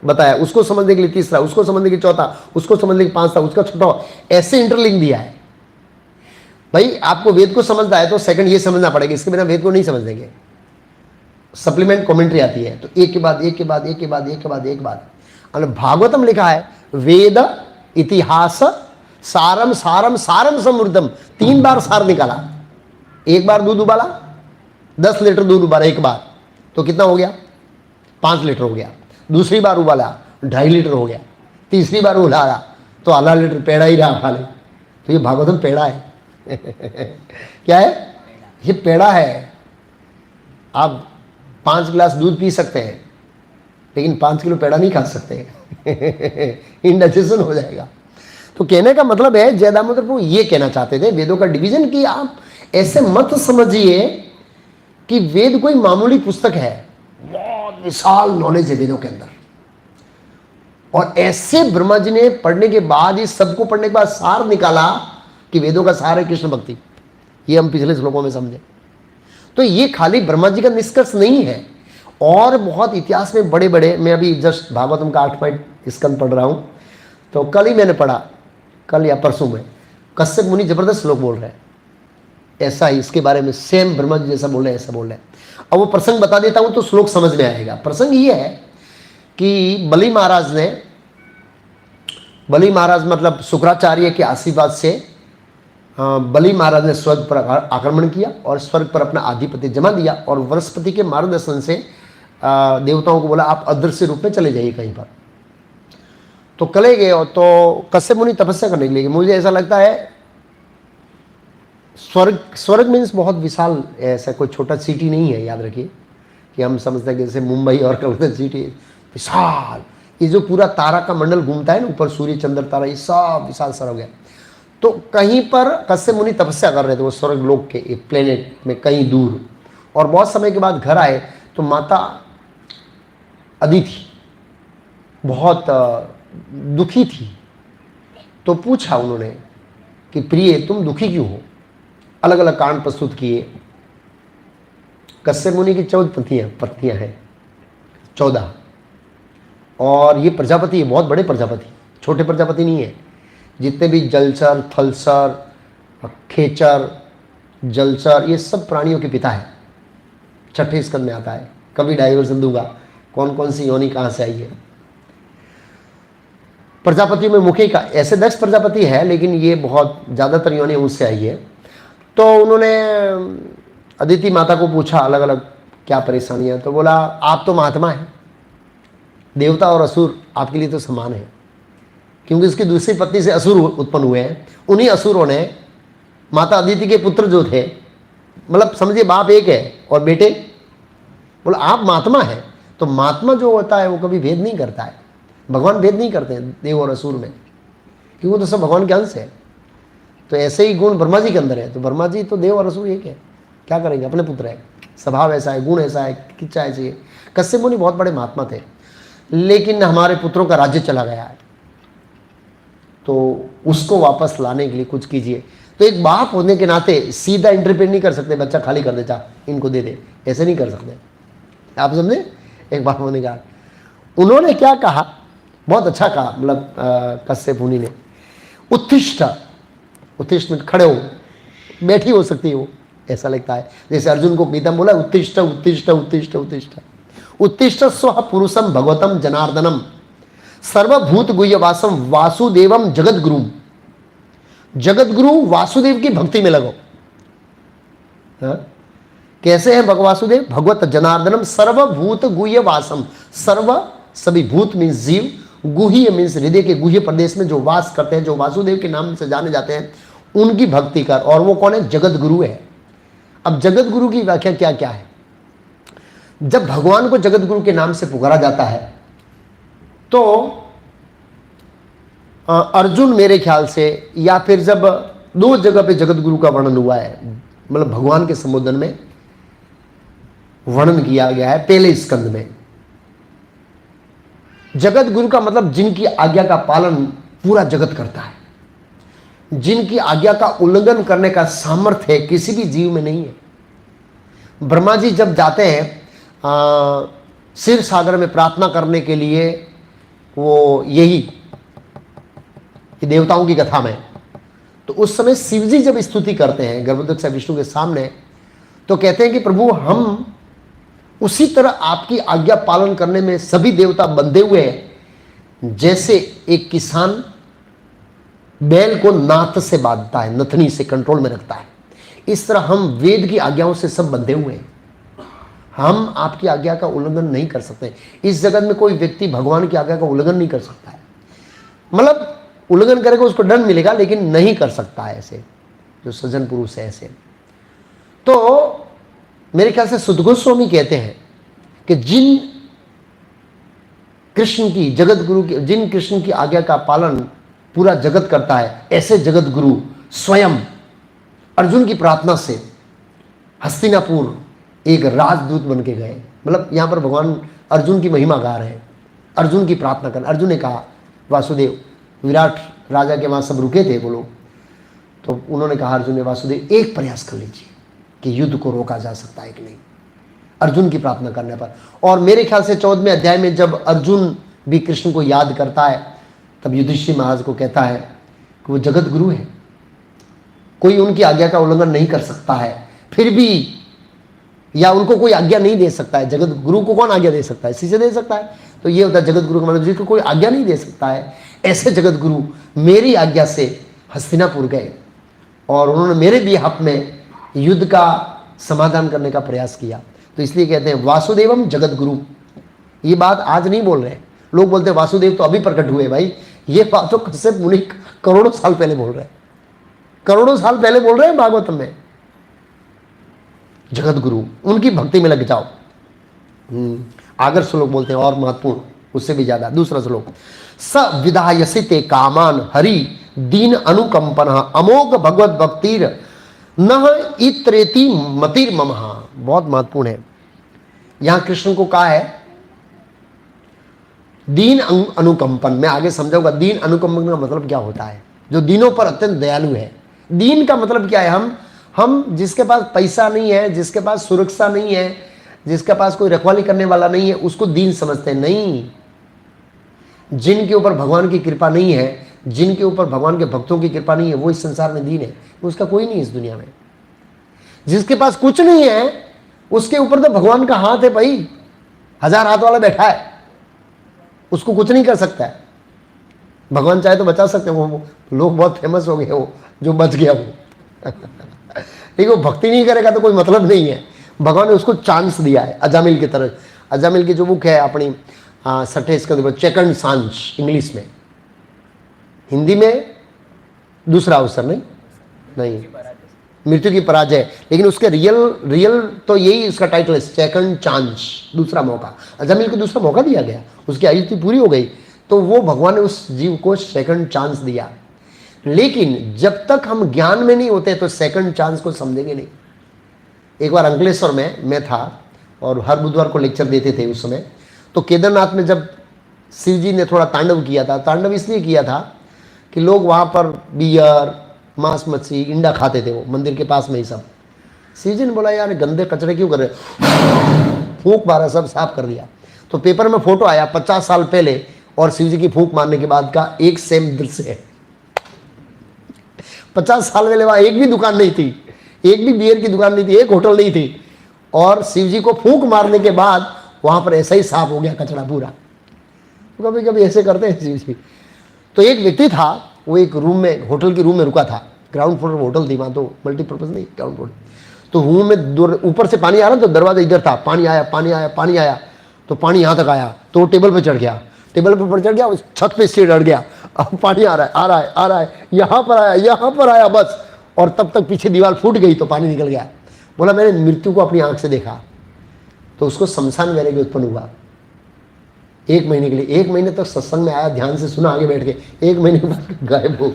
बताया, उसको समझने के लिए तीसरा, उसको समझने के लिए चौथा, उसको समझने के लिए पांचवा, उसका छठा, ऐसे इंटरलिंक दिया है। भाई आपको वेद को समझना है तो सेकंड ये समझना पड़ेगा, इसके बिना वेद को नहीं समझ देंगे। सप्लीमेंट कमेंट्री आती है तो एक के बाद एक के बाद एक के बाद एक के बाद एक बाद। भागवतम लिखा है वेद इतिहास सारम सारम सारम समृद्धम, 3 बार सार निकाला। एक बार दूध उबाला, 10 लीटर दूध उबाला एक बार, तो कितना हो गया? 5 लीटर हो गया। दूसरी बार उबाला 2.5 लीटर हो गया। तीसरी बार उबाला तो आधा लीटर पेड़ा ही रहा खाली। तो ये भागवतम पेड़ा है क्या है? ये पेड़ा है। आप 5 गिलास दूध पी सकते हैं लेकिन 5 किलो पेड़ा नहीं खा सकते इंडाइजेशन हो जाएगा। तो कहने का मतलब है जय दामोदर प्रभु ये कहना चाहते थे वेदों का डिवीजन कि आप ऐसे मत समझिए कि वेद कोई मामूली पुस्तक है, बहुत विशाल नॉलेज है वेदों के अंदर। और ऐसे ब्रह्मा जी ने पढ़ने के बाद, इस सबको पढ़ने के बाद सार निकाला कि वेदों का सार है कृष्ण भक्ति। ये हम पिछले श्लोकों में समझे। तो ये खाली ब्रह्मा जी का निष्कर्ष नहीं है, और बहुत इतिहास में बड़े बड़े, मैं अभी जस्ट भागवतम का 8वां स्कंद पढ़ रहा हूँ, तो कल ही मैंने पढ़ा, कल या परसों में, कश्यप मुनि जबरदस्त श्लोक बोल रहे हैं ऐसा ही इसके बारे में, सेम ब्रह्मा जी जैसा बोल रहे हैं, ऐसा बोल रहे हैं। अब वो प्रसंग बता देता हूँ तो श्लोक समझ में आएगा। प्रसंग ये है कि बलि महाराज मतलब शुक्राचार्य के आशीर्वाद से बलि महाराज ने स्वर्ग पर आक्रमण किया और स्वर्ग पर अपना आधिपत्य जमा दिया, और वृहस्पति के मार्गदर्शन से देवताओं को बोला आप अदृश्य रूप में चले जाइए कहीं पर। तो चले गए, और तो कश्यप मुनि तपस्या करने के लिए। मुझे ऐसा लगता है स्वर्ग मीन्स बहुत विशाल, ऐसा कोई छोटा सिटी नहीं है। याद रखिए कि हम समझते हैं कि जैसे मुंबई और कलकत्ता सिटी विशाल, ये जो पूरा तारा का मंडल घूमता है ना ऊपर, सूर्य चंद्र तारा, ये सब विशाल सर हो गया। तो कहीं पर कश्यप मुनि तपस्या कर रहे थे वो स्वर्ग लोक के एक प्लेनेट में कहीं दूर, और बहुत समय के बाद घर आए तो माता अदिति बहुत दुखी थी। तो पूछा उन्होंने कि प्रिय तुम दुखी क्यों हो? अलग अलग कारण प्रस्तुत किए। कश्यप मुनि की 14 पत्नियां हैं, 14, और ये प्रजापति है, बहुत बड़े प्रजापति, छोटे प्रजापति नहीं है। जितने भी जलचर, थलचर, खेचर, जलचर, ये सब प्राणियों के पिता है। 6ठे स्कंद में आता है। कभी डाइवर्सन दूंगा कौन कौन सी योनि कहाँ से आई है। प्रजापतियों में मुख्य का ऐसे 10 प्रजापति है, लेकिन ये बहुत ज़्यादातर योनि उससे आई है। तो उन्होंने अदिति माता को पूछा अलग अलग क्या परेशानियाँ, तो बोला आप तो महात्मा हैं, देवता और असुर आपके लिए तो समान है, क्योंकि उसकी दूसरी पत्नी से असुर उत्पन्न हुए हैं। उन्हीं असुरों ने माता अदिति के पुत्र जो थे, मतलब समझिए बाप एक है और बेटे, बोला आप महात्मा हैं। तो महात्मा जो होता है वो कभी भेद नहीं करता है। भगवान भेद नहीं करते हैं देव और असुर में, क्योंकि वो तो सब भगवान के अंश है। तो ऐसे ही गुण ब्रह्मा जी के अंदर है, तो ब्रह्मा जी तो देव और असुर एक है, क्या करेंगे, अपने पुत्र है, स्वभाव ऐसा है, गुण ऐसा है, किच्छा ऐसी है। कश्यप मुनि बहुत बड़े महात्मा थे, लेकिन हमारे पुत्रों का राज्य चला गया है, तो उसको वापस लाने के लिए कुछ कीजिए। तो एक बाप होने के नाते सीधा इंटरफेयर नहीं कर सकते, बच्चा खाली कर दे, चाह इनको दे दे, ऐसे नहीं कर सकते। आप समझे? एक बाप होने का उन्होंने क्या कहा, बहुत अच्छा कहा, मतलब कश्यप मुनि ने, उत्तिष्ठ, उत्तिष्ठ में खड़े हो, बैठी हो सकती है वो, ऐसा लगता है जैसे अर्जुन को गीता में बोला उत्तिष्ठ उत्तिष्ठ उत्तिष्ठ उत्तिष्ठ उत्तिष्ठ स्व पुरुषम भगवतम जनार्दनम सर्वभूत गुह्यवासम वासुदेवम जगतगुरुम। जगतगुरु वासुदेव की भक्ति में लगो। हाँ? कैसे है वासुदेव? भगवत जनार्दनम सर्वभूत गुह्यवासम, सर्व सभी, भूत मीन्स जीव, गुह्य मीन्स हृदय के गुह्य प्रदेश में जो वास करते हैं, जो वासुदेव के नाम से जाने जाते हैं, उनकी भक्ति कर। और वो कौन है? जगत गुरु है। अब जगत गुरु की व्याख्या क्या क्या है? जब भगवान को जगत गुरु के नाम से पुकारा जाता है तो अर्जुन मेरे ख्याल से, या फिर जब 2 जगह पे जगत गुरु का वर्णन हुआ है, मतलब भगवान के संबोधन में, वर्णन किया गया है पहले स्कंद में। जगत गुरु का मतलब जिनकी आज्ञा का पालन पूरा जगत करता है, जिनकी आज्ञा का उल्लंघन करने का सामर्थ्य किसी भी जीव में नहीं है। ब्रह्मा जी जब जाते हैं क्षीर सागर में प्रार्थना करने के लिए, वो यही कि देवताओं की कथा में, तो उस समय शिव जी जब स्तुति करते हैं गर्भोदक से विष्णु के सामने, तो कहते हैं कि प्रभु हम उसी तरह आपकी आज्ञा पालन करने में सभी देवता बंधे हुए हैं, जैसे एक किसान बैल को नाथ से बांधता है, नथनी से कंट्रोल में रखता है, इस तरह हम वेद की आज्ञाओं से सब बंधे हुए हैं। हम आपकी आज्ञा का उल्लंघन नहीं कर सकते। इस जगत में कोई व्यक्ति भगवान की आज्ञा का उल्लंघन नहीं कर सकता है, मतलब उल्लंघन करेगा उसको दंड मिलेगा, लेकिन नहीं कर सकता है ऐसे जो सज्जन पुरुष है ऐसे। तो मेरे ख्याल से सुध गोस्वामी कहते हैं कि जिन कृष्ण की जगत गुरु की, जिन कृष्ण की आज्ञा का पालन पूरा जगत करता है, ऐसे जगत गुरु स्वयं अर्जुन की प्रार्थना से हस्तिनापुर एक राजदूत बन के गए। मतलब यहां पर भगवान अर्जुन की महिमा गा रहे हैं, अर्जुन की प्रार्थना कर। अर्जुन ने कहा वासुदेव, विराट राजा के वहां सब रुके थे वो लोग, तो उन्होंने कहा अर्जुन ने, वासुदेव एक प्रयास कर लीजिए कि युद्ध को रोका जा सकता है कि नहीं, अर्जुन की प्रार्थना करने पर। और मेरे ख्याल से 14वें अध्याय में जब अर्जुन भी कृष्ण को याद करता है, तब युधिष्ठिर महाराज को कहता है कि वो जगत गुरु है, कोई उनकी आज्ञा का उल्लंघन नहीं कर सकता है, फिर भी या उनको कोई आज्ञा नहीं दे सकता है। जगत गुरु को कौन आज्ञा दे सकता है? इसी से दे सकता है। तो ये होता है जगत गुरु का मतलब जिसको कोई आज्ञा नहीं दे सकता है। ऐसे जगत गुरु मेरी आज्ञा से हस्तिनापुर गए और उन्होंने मेरे बिहाफ में युद्ध का समाधान करने का प्रयास किया। तो इसलिए कहते हैं वासुदेवम जगत गुरु। ये बात आज नहीं बोल रहे हैं लोग, बोलते हैं वासुदेव तो अभी प्रकट हुए। भाई ये बात तो कश्यप मुनि करोड़ों साल पहले बोल रहे हैं, करोड़ों साल पहले बोल रहे हैं भागवत में। जगत गुरु, उनकी भक्ति में लग जाओ। आगर श्लोक बोलते हैं और महत्वपूर्ण उससे भी ज्यादा। दूसरा श्लोक, स विधायसिते कामान हरि दीन अनुकंपन अमोघ भगवत भक्तिर न इत्रेति मतिर ममहा। बहुत महत्वपूर्ण है। यहां कृष्ण को कहा है दीन अनुकंपन। मैं आगे समझाऊंगा दीन अनुकंपन का मतलब क्या होता है। जो दीनों पर अत्यंत दयालु है। दीन का मतलब क्या है? हम जिसके पास पैसा नहीं है, जिसके पास सुरक्षा नहीं है, जिसके पास कोई रखवाली करने वाला नहीं है, उसको दीन समझते हैं। नहीं, जिनके ऊपर भगवान की कृपा नहीं है, जिनके ऊपर भगवान के भक्तों की कृपा नहीं है, वो इस संसार में दीन है। उसका कोई नहीं इस दुनिया में। जिसके पास कुछ नहीं है उसके ऊपर तो भगवान का हाथ है भाई, 1000 हाथ वाला बैठा है, उसको कुछ नहीं कर सकता है। भगवान चाहे तो बचा सकते हैं। वो लोग बहुत फेमस हो गए, वो जो बच गया वो लेकिन वो भक्ति नहीं करेगा तो कोई मतलब नहीं है। भगवान ने उसको चांस दिया है अजामिल की तरह। अजामिल की जो बुक है अपनी 6ठे स्कंद, सेकंड सांझ इंग्लिश में, हिंदी में दूसरा अवसर, नहीं मृत्यु की पराजय, लेकिन उसके रियल तो यही उसका टाइटल है, सेकंड चांस, दूसरा मौका। अजामिल को दूसरा मौका दिया गया, उसकी आयु पूरी हो गई, तो वो भगवान ने उस जीव को सेकंड चांस दिया। लेकिन जब तक हम ज्ञान में नहीं होते तो सेकंड चांस को समझेंगे नहीं। एक बार अंकलेश्वर में मैं था और हर बुधवार को लेक्चर देते थे उस समय। तो केदारनाथ में जब शिव जी ने थोड़ा तांडव किया था, तांडव इसलिए किया था कि लोग वहाँ पर बियर, मांस मच्छी, इंडा खाते थे, वो मंदिर के पास में ही सब। शिव जी ने बोला यार गंदे कचरे क्यों कर रहे, फूंक मारा, सब साफ कर दिया। तो पेपर में फोटो आया 50 साल पहले और शिव जी की फूंक मारने के बाद का एक सेम दृश्य है। 50 साल पहले वहाँ एक भी दुकान नहीं थी, एक भी बियर की दुकान नहीं थी, एक होटल नहीं थी, और शिव जी को फूंक मारने के बाद वहाँ पर ऐसा ही साफ हो गया कचरा पूरा। तो कभी कभी ऐसे करते हैं शिव जी। तो एक व्यक्ति था, वो एक रूम में, होटल के रूम में रुका था, ग्राउंड फ्लोर में होटल थी वहाँ, तो मल्टीपर्पज़ नहीं, ग्राउंड फ्लोर। तो रूम में ऊपर से पानी आ रहा, तो दरवाजा इधर था, पानी आया पानी आया पानी आया, तो पानी यहाँ तक आया, तो वो टेबल पर चढ़ गया, टेबल पर चढ़ गया, उस छत पे से डर गया, अब पानी आ रहा है आ रहा है आ रहा है, यहाँ पर आया यहाँ पर आया बस, और तब तक पीछे दीवार फूट गई तो पानी निकल गया। बोला मैंने मृत्यु को अपनी आंख से देखा। तो उसको शमशान वैराग्य उत्पन्न हुआ 1 महीने के लिए। 1 महीने तक सत्संग में आया, ध्यान से सुना आगे बैठ के, 1 महीने के बाद गायब हो।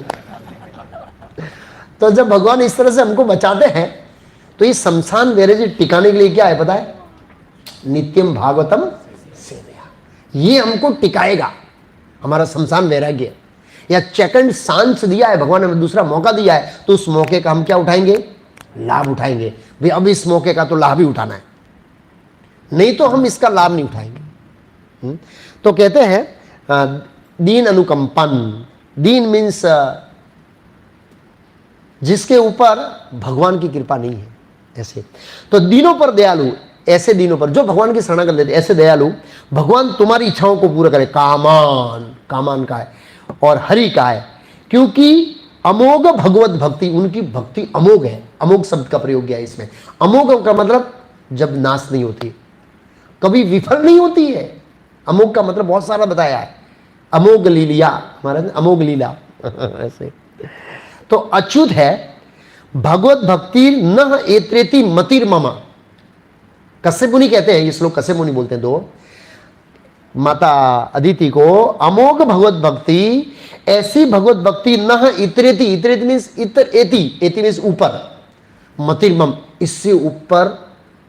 तो जब भगवान इस तरह से हमको बचाते हैं तो ये शमशान वैराग्य टिकाने के लिए क्या है पता है? नित्यम भागवतम सेवया, ये हमको टिकाएगा, हमारा शमशान वैराग्य। या सेकंड चांस दिया है भगवान ने, हमें दूसरा मौका दिया है, तो उस मौके का हम क्या उठाएंगे? लाभ उठाएंगे। भाई अब इस मौके का तो लाभ ही उठाना है, नहीं तो हम इसका लाभ नहीं उठाएंगे। तो कहते हैं दीन अनुकंपन, दीन मीन्स जिसके ऊपर भगवान की कृपा नहीं है, ऐसे। तो दीनों पर दयालु, ऐसे दीनों पर जो भगवान की शरण लेते, ऐसे दयालु भगवान तुम्हारी इच्छाओं को पूरा करे। कामान, कामान का है और हरि का है, क्योंकि अमोघ भगवत भक्ति, उनकी भक्ति अमोघ है। अमोघ शब्द का प्रयोग किया है इसमें। अमोघ का मतलब जब नाश नहीं होती, कभी विफल नहीं होती है। अमोघ का मतलब बहुत सारा बताया है। अमोघ लीलिया, महाराज अमोघ लीला ऐसे। तो अच्युत है भगवत भक्ति न एत्रेति मतिर ममा। कश्यप मुनि कहते हैं, ये श्लोक कश्यप मुनि बोलते हैं। दो माता अदिति को अमोघ भगवत भक्ति, ऐसी भगवत भक्ति न इतरेति, इतरेति मीन्स इतर, एति मीन्स ऊपर, मतिर्मम, इससे ऊपर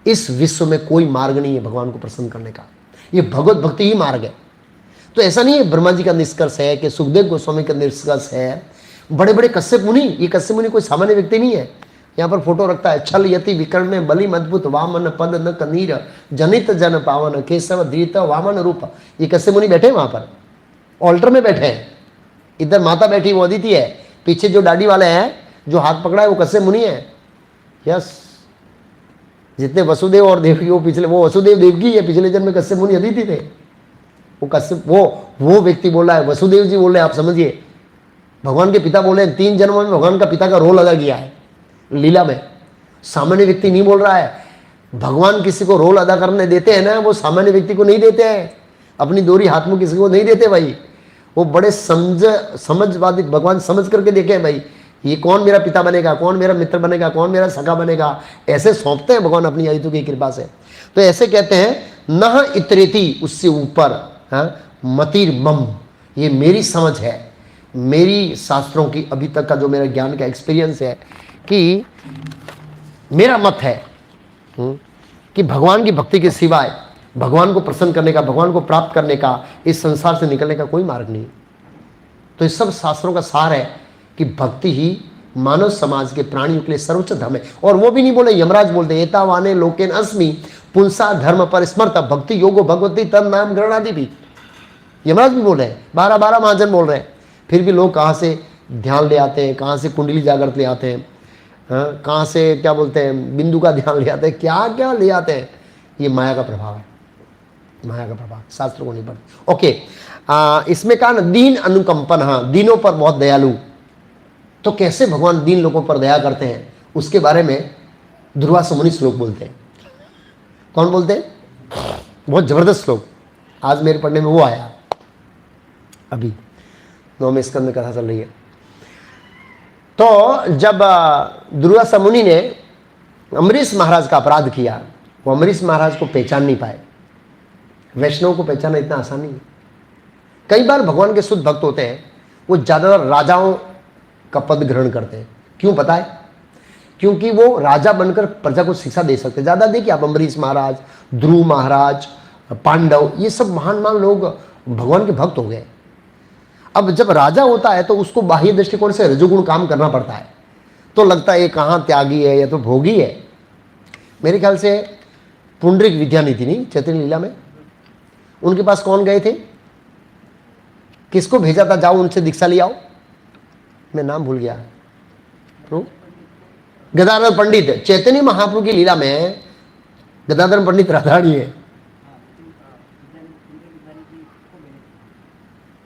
इस विश्व में कोई मार्ग नहीं है भगवान को प्रसन्न करने का। ये भगवत भक्ति ही मार्ग है। तो ऐसा नहीं है ब्रह्मा जी का निष्कर्ष है कि सुखदेव गोस्वामी का निष्कर्ष है, बड़े बड़े कश्यप मुनि। ये कश्यप मुनि कोई सामान्य व्यक्ति नहीं है। यहाँ पर फोटो रखता है, छल यति विकर्ण में बलि अद्भुत वामन पद न कनीर जनित जन पावन केशव धीत वामन रूप। ये कश्यप मुनि बैठे हैं वहां पर, ऑल्टर में बैठे हैं। इधर माता बैठी वो अदिति है, पीछे जो दाढ़ी वाले हैं जो हाथ पकड़ा है वो कश्यप मुनि है। यस, जितने वसुदेव और देवकी, वो पिछले, वो वसुदेव देवकी है, पिछले जन्म में कश्यप मुनि अदिति थे। वो कश्यप, वो व्यक्ति बोल रहा है, वसुदेव जी बोल रहे हैं, आप समझिए। भगवान के पिता बोल रहे हैं, 3 जन्मों में भगवान का पिता का रोल अदा किया है लीला में। सामान्य व्यक्ति नहीं बोल रहा है। भगवान किसी को रोल अदा करने देते हैं ना, वो सामान्य व्यक्ति को नहीं देते हैं। अपनी दोहरी हाथ में किसी को नहीं देते भाई। वो बड़े समझवादी, भगवान समझ करके देखे भाई, ये कौन मेरा पिता बनेगा, कौन मेरा मित्र बनेगा, कौन मेरा सखा बनेगा, ऐसे सौंपते हैं भगवान अपनी आयु की कृपा से। तो ऐसे कहते हैं न इतरेति, उससे ऊपर, मतिर मम, ये मेरी समझ है, मेरी शास्त्रों की अभी तक का जो मेरा ज्ञान का एक्सपीरियंस है, कि मेरा मत है कि भगवान की भक्ति के सिवाय भगवान को प्रसन्न करने का, भगवान को प्राप्त करने का, इस संसार से निकलने का कोई मार्ग नहीं। तो इस सब शास्त्रों का सार है कि भक्ति ही मानव समाज के प्राणियों के लिए सर्वोच्च धर्म है। और वो भी नहीं बोले, यमराज बोलते एतावाने लोकेन अस्मि पुंसा धर्म पर स्मृत भक्ति योगो भगवती तन नाम गृणादि भी, यमराज भी बोल रहे हैं, 12 महाजन बोल रहे हैं। फिर भी लोग कहाँ से ध्यान ले आते हैं, कहाँ से कुंडली जागृत ले आते हैं, कहाँ से क्या बोलते हैं बिंदु का ध्यान ले आते हैं, क्या क्या ले आते हैं। ये माया का प्रभाव है, माया का प्रभाव, शास्त्र को नहीं पढ़ते। ओके, इसमें कहा ना दीन अनुकंपन, हाँ दीनों पर बहुत दयालु। तो कैसे भगवान दीन लोगों पर दया करते हैं, उसके बारे में दुर्वासा मुनि श्लोक बोलते हैं। कौन बोलते हैं? बहुत जबरदस्त श्लोक, आज मेरे पढ़ने में वो आया, अभी 9वें स्कंद में कथा चल रही है। तो जब दुर्वासा मुनि ने अम्बरीश महाराज का अपराध किया, वो अम्बरीश महाराज को पहचान नहीं पाए। वैष्णव को पहचानना इतना आसान नहीं है। कई बार भगवान के शुद्ध भक्त होते हैं, वो ज़्यादातर राजाओं का पद ग्रहण करते हैं। क्यों पता है? क्योंकि वो राजा बनकर प्रजा को शिक्षा दे सकते। ज़्यादा देखिए आप, अम्बरीश महाराज, ध्रुव महाराज, पांडव, ये सब महान महान लोग भगवान के भक्त हो गए। अब जब राजा होता है तो उसको बाह्य दृष्टिकोण से रजोगुण काम करना पड़ता है, तो लगता है ये कहाँ त्यागी है या तो भोगी है। मेरे ख्याल से पुंडरीक विद्यानिधि नहीं, चैतन्य लीला में उनके पास कौन गए थे, किसको भेजा था जाओ उनसे दीक्षा ले आओ, मैं नाम भूल गया। गदाधर पंडित, चैतन्य महाप्रभु की लीला में गदाधर पंडित राधारानी है।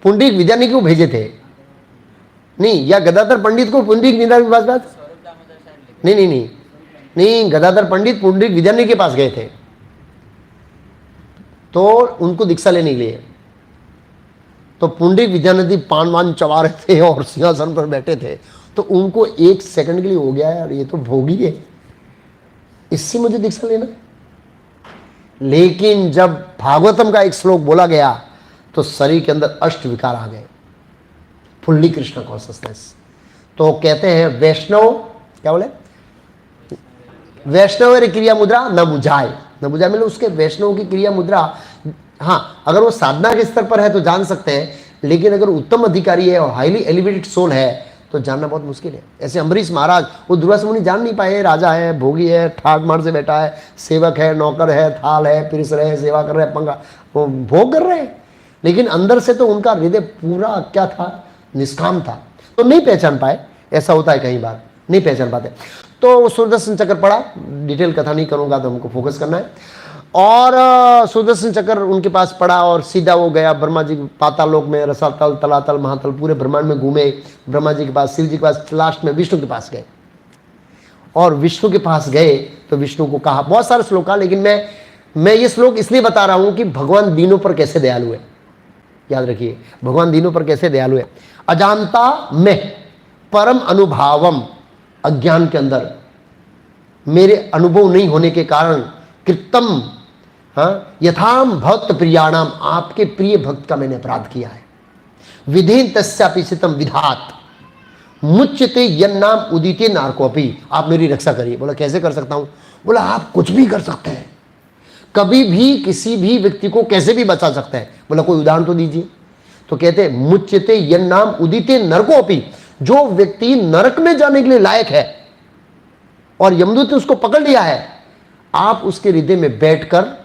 पुंडरीक विद्यानिधि को भेजे थे नहीं, या गदाधर पंडित को पुंडरीक विद्यानिधि के पास बात नहीं नहीं नहीं नहीं, गदाधर पंडित पुंडरीक विद्यानिधि के पास गए थे तो उनको दीक्षा लेने के लिए। तो पुंडरीक विद्यानिधि पान वान चबा रहे थे और सिंहासन पर बैठे थे, तो उनको 1 सेकंड के लिए हो गया यार ये तो भोगी है, इससे मुझे दीक्षा लेना। लेकिन जब भागवतम का एक श्लोक बोला गया तो शरीर के अंदर अष्ट विकार आ गए, फुल्ली कृष्ण कॉन्शियसनेस। तो कहते हैं वैष्णव, क्या बोले, वैष्णव क्रिया मुद्रा न बुझाए, न बुझाए मतलब उसके वैष्णव की क्रिया मुद्रा, हाँ अगर वो साधना के स्तर पर है तो जान सकते हैं, लेकिन अगर उत्तम अधिकारी है और हाईली एलिवेटेड सोल है तो जानना बहुत मुश्किल है। ऐसे अम्बरीश महाराज, वो दुर्वासा मुनि जान नहीं पाए, राजा है, भोगी है, ठाट मार से बैठा है, सेवक है, नौकर है, थाल है, पिरस रहे, सेवा कर रहे, पंगा वो भोग कर रहे हैं, लेकिन अंदर से तो उनका हृदय पूरा क्या था, निष्काम था, तो नहीं पहचान पाए। ऐसा होता है कई बार, नहीं पहचान पाते। तो सुदर्शन चक्र पड़ा, डिटेल कथा नहीं करूंगा तो हमको फोकस करना है। और सुदर्शन चक्र उनके पास पड़ा और सीधा वो गया ब्रह्मा जी पाताल लोक में, रसातल, तलातल, महातल, पूरे ब्रह्मांड में घूमे, ब्रह्मा जी के पास, शिव जी के पास, लास्ट में विष्णु के पास गए। और विष्णु के पास गए तो विष्णु को कहा, बहुत सारे श्लोक, लेकिन मैं ये श्लोक इसलिए बता रहा हूं कि भगवान दीनों पर कैसे दयालु है। याद रखिए, भगवान दीनों पर कैसे दयालु है। अजानता में परम अनुभावम, अज्ञान के अंदर मेरे अनुभव नहीं होने के कारण, कृतम, हाँ, यथाम भक्त प्रियाणाम, आपके प्रिय भक्त का मैंने अपराध किया है। विधेन तस्यापिसितम विधात मुच्यते यन्नाम उदिते नारकोपी, आप मेरी रक्षा करिए। बोला कैसे कर सकता हूं? बोला आप कुछ भी कर सकते हैं, कभी भी किसी भी व्यक्ति को कैसे भी बचा सकते हैं। बोला कोई उदाहरण तो दीजिए। तो कहते मुच्यते यन्नाम उदिते नरकोपी, जो व्यक्ति नरक में जाने के लिए लायक है और यमदूत ने उसको पकड़ लिया है, आप उसके हृदय में बैठकर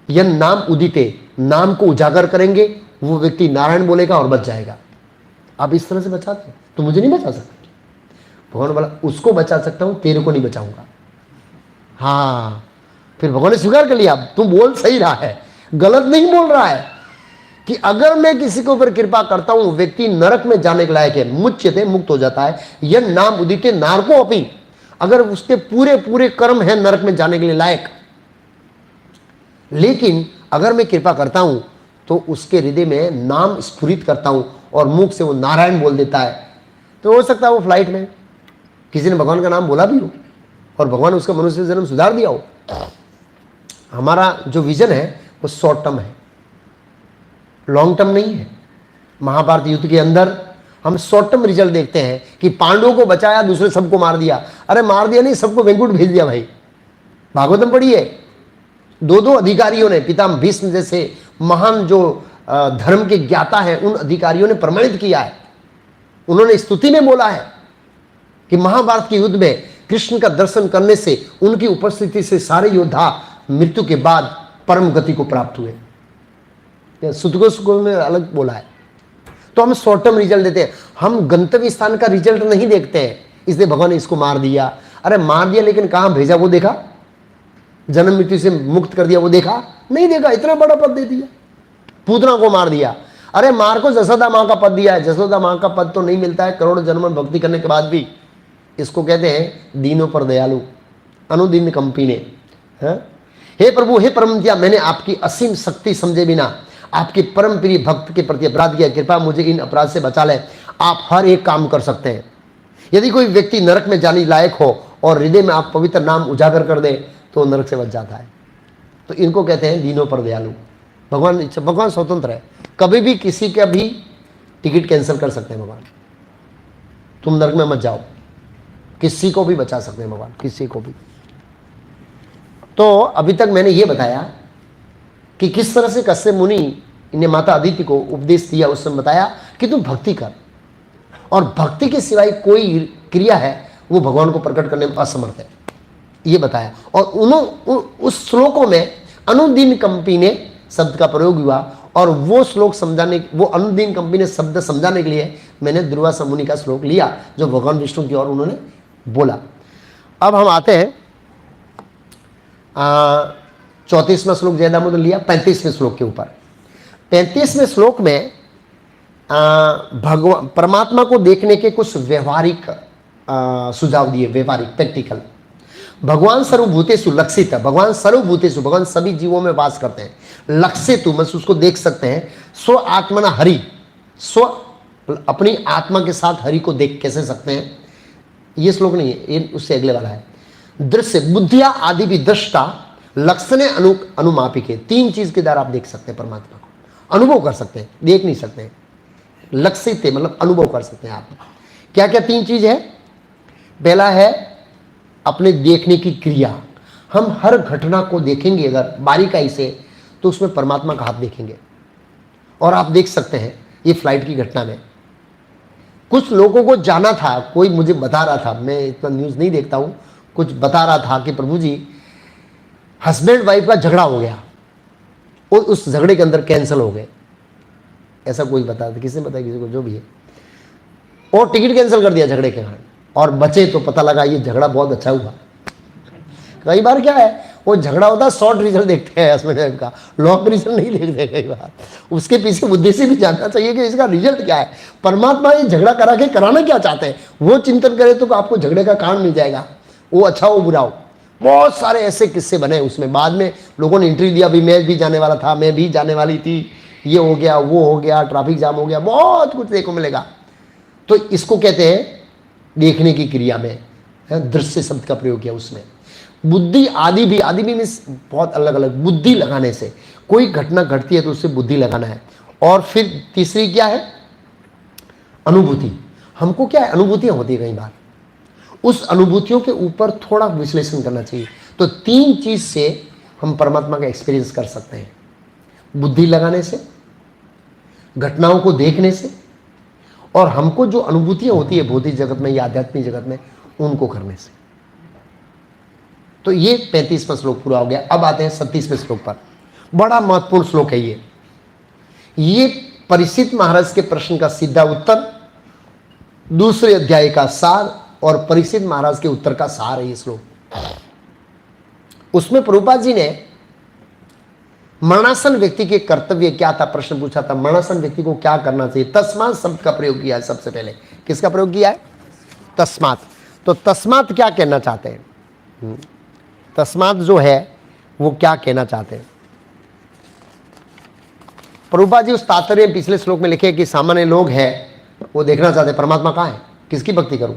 यन नाम उदिते, नाम को उजागर करेंगे, वो व्यक्ति नारायण बोलेगा और बच जाएगा। आप इस तरह से बचाते हैं, तो मुझे नहीं बचा सकते। भगवान बोला उसको बचा सकता हूं, तेरे को नहीं बचाऊंगा। हाँ, फिर भगवान ने स्वीकार कर लिया, तुम बोल सही रहा है, गलत नहीं बोल रहा है, कि अगर मैं किसी के ऊपर कृपा करता हूं, व्यक्ति नरक में जाने के लायक है, मुच्यते, मुक्त हो जाता है, यन नाम उदिते नारको अपी, अगर उसके पूरे पूरे कर्म है नरक में जाने के लिए लायक, लेकिन अगर मैं कृपा करता हूं तो उसके हृदय में नाम स्फुरित करता हूं और मुख से वो नारायण बोल देता है, तो हो सकता है वो फ्लाइट में किसी ने भगवान का नाम बोला भी हो और भगवान उसका मनुष्य जन्म सुधार दिया हो। हमारा जो विजन है वो शॉर्ट टर्म है, लॉन्ग टर्म नहीं है। महाभारत युद्ध के अंदर हम शॉर्ट टर्म रिजल्ट देखते हैं कि पांडवों को बचाया, दूसरे सबको मार दिया। अरे मार दिया नहीं, सबको वेंकुट भेज दिया भाई। भागवतम पढ़िए, दो अधिकारियों ने, पितामह भीष्म जैसे महान जो धर्म के ज्ञाता हैं, उन अधिकारियों ने प्रमाणित किया है, उन्होंने स्तुति में बोला है कि महाभारत के युद्ध में कृष्ण का दर्शन करने से, उनकी उपस्थिति से सारे योद्धा मृत्यु के बाद परम गति को प्राप्त हुए। सुतगोस्वामी में अलग बोला है। तो हम शॉर्ट टर्म रिजल्ट देते हैं, हम गंतव्य स्थान का रिजल्ट नहीं देखते हैं। इसलिए भगवान ने इसको मार दिया। अरे मार दिया, लेकिन कहां भेजा वो देखा? जन्म मृत्यु से मुक्त कर दिया वो देखा? नहीं देखा। इतना बड़ा पद दे दिया, पूतना को मार दिया। अरे मार को जसोदा माँ का पद दिया है। जसोदा माँ का पद तो नहीं मिलता है करोड़ों जन्म में भक्ति करने के बाद भी। इसको कहते हैं दीनों पर दयालु, अनुदीन कंपी ने। हे प्रभु, हे परमदया, मैंने आपकी असीम शक्ति समझे बिना आपके परम प्रिय भक्त के प्रति अपराध किया, कृपया मुझे इन अपराध से बचा ले। आप हर एक काम कर सकते हैं। यदि कोई व्यक्ति नरक में जाने लायक हो और हृदय में आप पवित्र नाम उजागर कर दे तो नरक से बच जाता है। तो इनको कहते हैं दीनों पर दयालु। भगवान स्वतंत्र है, कभी भी किसी का भी टिकट कैंसिल कर सकते हैं भगवान। तुम नरक में मत जाओ, किसी को भी बचा सकते हैं भगवान, किसी को भी। तो अभी तक मैंने ये बताया कि किस तरह से कश्यप मुनि ने माता अदिति को उपदेश दिया। उस समय बताया कि तुम भक्ति कर, और भक्ति के सिवाय कोई क्रिया है वो भगवान को प्रकट करने में असमर्थ है, ये बताया। और उस श्लोकों में अनुदीन कंपी ने शब्द का प्रयोग हुआ, और वो श्लोक समझाने, वो अनुदीन कंपी ने शब्द समझाने के लिए मैंने दुर्वासा मुनि का श्लोक लिया जो भगवान विष्णु की ओर उन्होंने बोला। अब हम आते हैं 34वां श्लोक जयदामोदर लिया 35वें श्लोक के ऊपर। 35वें श्लोक में भगवान परमात्मा को देखने के कुछ व्यवहारिक सुझाव दिए, व्यवहारिक, प्रैक्टिकल। भगवान सर्वभूतेषु लक्षित है। भगवान सर्वभूतेषु, भगवान सभी जीवों में वास करते हैं। लक्षित मतलब उसको देख सकते हैं। स्व आत्मना हरि, स्व अपनी आत्मा के साथ हरि को देख कैसे सकते हैं, ये श्लोक नहीं है, ये उससे अगले वाला है। दृश्य बुद्धिया आदि भी दृष्टा लक्षणे अनुमापिके, तीन चीज के द्वारा आप देख सकते हैं परमात्मा को, अनुभव कर सकते हैं, देख नहीं सकते हैं। लक्षित मतलब अनुभव कर सकते हैं आप। क्या क्या तीन चीज है? पहला है अपने देखने की क्रिया। हम हर घटना को देखेंगे अगर बारीकाई से, तो उसमें परमात्मा का हाथ देखेंगे। और आप देख सकते हैं ये फ्लाइट की घटना में कुछ लोगों को जाना था, कोई मुझे बता रहा था, मैं इतना न्यूज़ नहीं देखता हूँ, कुछ बता रहा था कि प्रभु जी हस्बैंड वाइफ का झगड़ा हो गया और उस झगड़े के अंदर कैंसिल हो गए। ऐसा कोई बता, किसी ने बताया, किसी को जो भी है, और टिकट कैंसिल कर दिया झगड़े के कारण, और बचे तो पता लगा ये झगड़ा बहुत अच्छा हुआ। कई बार क्या है, वो झगड़ा होता है शॉर्ट रीजन देखते हैं हस्बैंड वाइफ का, लॉन्ग रीजन नहीं देखते कई बार। उसके पीछे उद्देश्य भी जानना चाहिए कि इसका रिजल्ट क्या है, परमात्मा ये झगड़ा करा के कराना क्या चाहते हैं, वो चिंतन करे तो आपको झगड़े का कारण मिल जाएगा, वो अच्छा हो बुरा हो। बहुत सारे ऐसे किस्से बने उसमें, बाद में लोगों ने इंटरव्यू दिया, अभी मैं भी जाने वाला था, मैं भी जाने वाली थी, ये हो गया, वो हो गया, ट्रैफिक जाम हो गया, बहुत कुछ देखने को मिलेगा। तो इसको कहते हैं देखने की क्रिया में दृश्य शब्द का प्रयोग किया उसमें। बुद्धि आदि भी मीन्स बहुत अलग अलग, बुद्धि लगाने से कोई घटना घटती है तो उससे बुद्धि लगाना है। और फिर तीसरी क्या है, अनुभूति। हमको क्या है, अनुभूतियां होती है कई बार, उस अनुभूतियों के ऊपर थोड़ा विश्लेषण करना चाहिए। तो 3 चीज से हम परमात्मा का एक्सपीरियंस कर सकते हैं, बुद्धि लगाने से, घटनाओं को देखने से, और हमको जो अनुभूतियां होती है भौतिक जगत में या आध्यात्मिक जगत में, उनको करने से। तो ये 35वां श्लोक पूरा हो गया। अब आते हैं 37वें श्लोक पर। बड़ा महत्वपूर्ण श्लोक है ये परीक्षित महाराज के प्रश्न का सीधा उत्तर, दूसरे अध्याय का सार और परीक्षित महाराज के उत्तर का सार है ये श्लोक। उसमें प्रभुपाद जी ने मरणासन व्यक्ति के कर्तव्य क्या था, प्रश्न पूछा था, मरणासन व्यक्ति को क्या करना चाहिए। तस्मात शब्द का प्रयोग किया है सबसे पहले। किसका प्रयोग किया है, तस्मात। तो तस्मात क्या कहना चाहते हैं, तस्मात जो है वो क्या कहना चाहते हैं। प्रभुपाद जी उस तात्पर्य पिछले श्लोक में लिखे कि सामान्य लोग हैं वो देखना चाहते हैं परमात्मा कहाँ है, किसकी भक्ति करूं।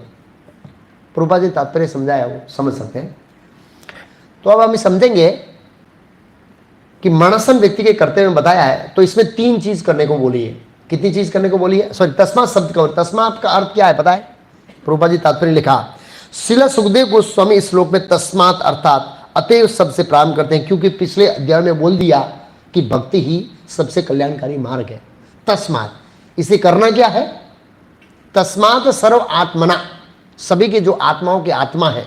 प्रभुपाद जी तात्पर्य समझाया, वो समझ सकते हैं। तो अब हम समझेंगे कि मरणासन व्यक्ति के कर्तव्य में बताया है, तो इसमें 3 चीज करने को बोली है। कितनी चीज करने को बोली है, सॉरी, तस्मात शब्द का, तस्मात का अर्थ क्या है पता है, प्रभुपाद जी तात्पर्य लिखा। श्रील सुखदेव गोस्वामी इस श्लोक में तस्मात अर्थात अतएव शब्द से प्रारंभ करते हैं, क्योंकि पिछले अध्याय में बोल दिया कि भक्ति ही सबसे कल्याणकारी मार्ग है। तस्मात, इसे करना क्या है, तस्मात सर्व आत्मना, सभी के जो आत्माओं के आत्मा है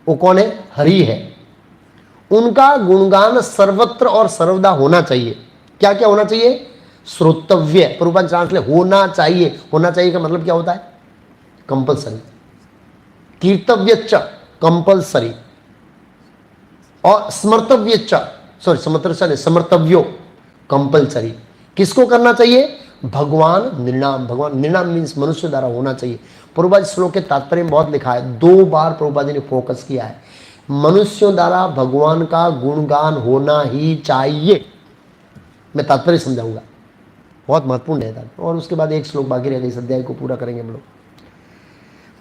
वो कौन है, हरि है। उनका गुणगान सर्वत्र और सर्वदा होना चाहिए। क्या क्या होना चाहिए, श्रोतव्य, प्रभुपाद ट्रांसलेट होना चाहिए। होना चाहिए का मतलब क्या होता है, कंपल्सरी। कीर्तव्य च, कंपल्सरी। और स्मर्तव्य च, सॉरी समर्तव्यो, कंपल्सरी। किसको करना चाहिए, भगवान निर्णाम। भगवान निर्णाम मीन्स मनुष्य द्वारा होना चाहिए। प्रभुपाद श्लोक के तात्पर्य में बहुत लिखा है, 2 बार प्रभुपाद जी ने फोकस किया है, मनुष्यों द्वारा भगवान का गुणगान होना ही चाहिए। मैं तात्पर्य समझाऊंगा, बहुत महत्वपूर्ण है। और उसके बाद एक श्लोक बाकी रह गया, इस अध्याय को पूरा करेंगे हम लोग।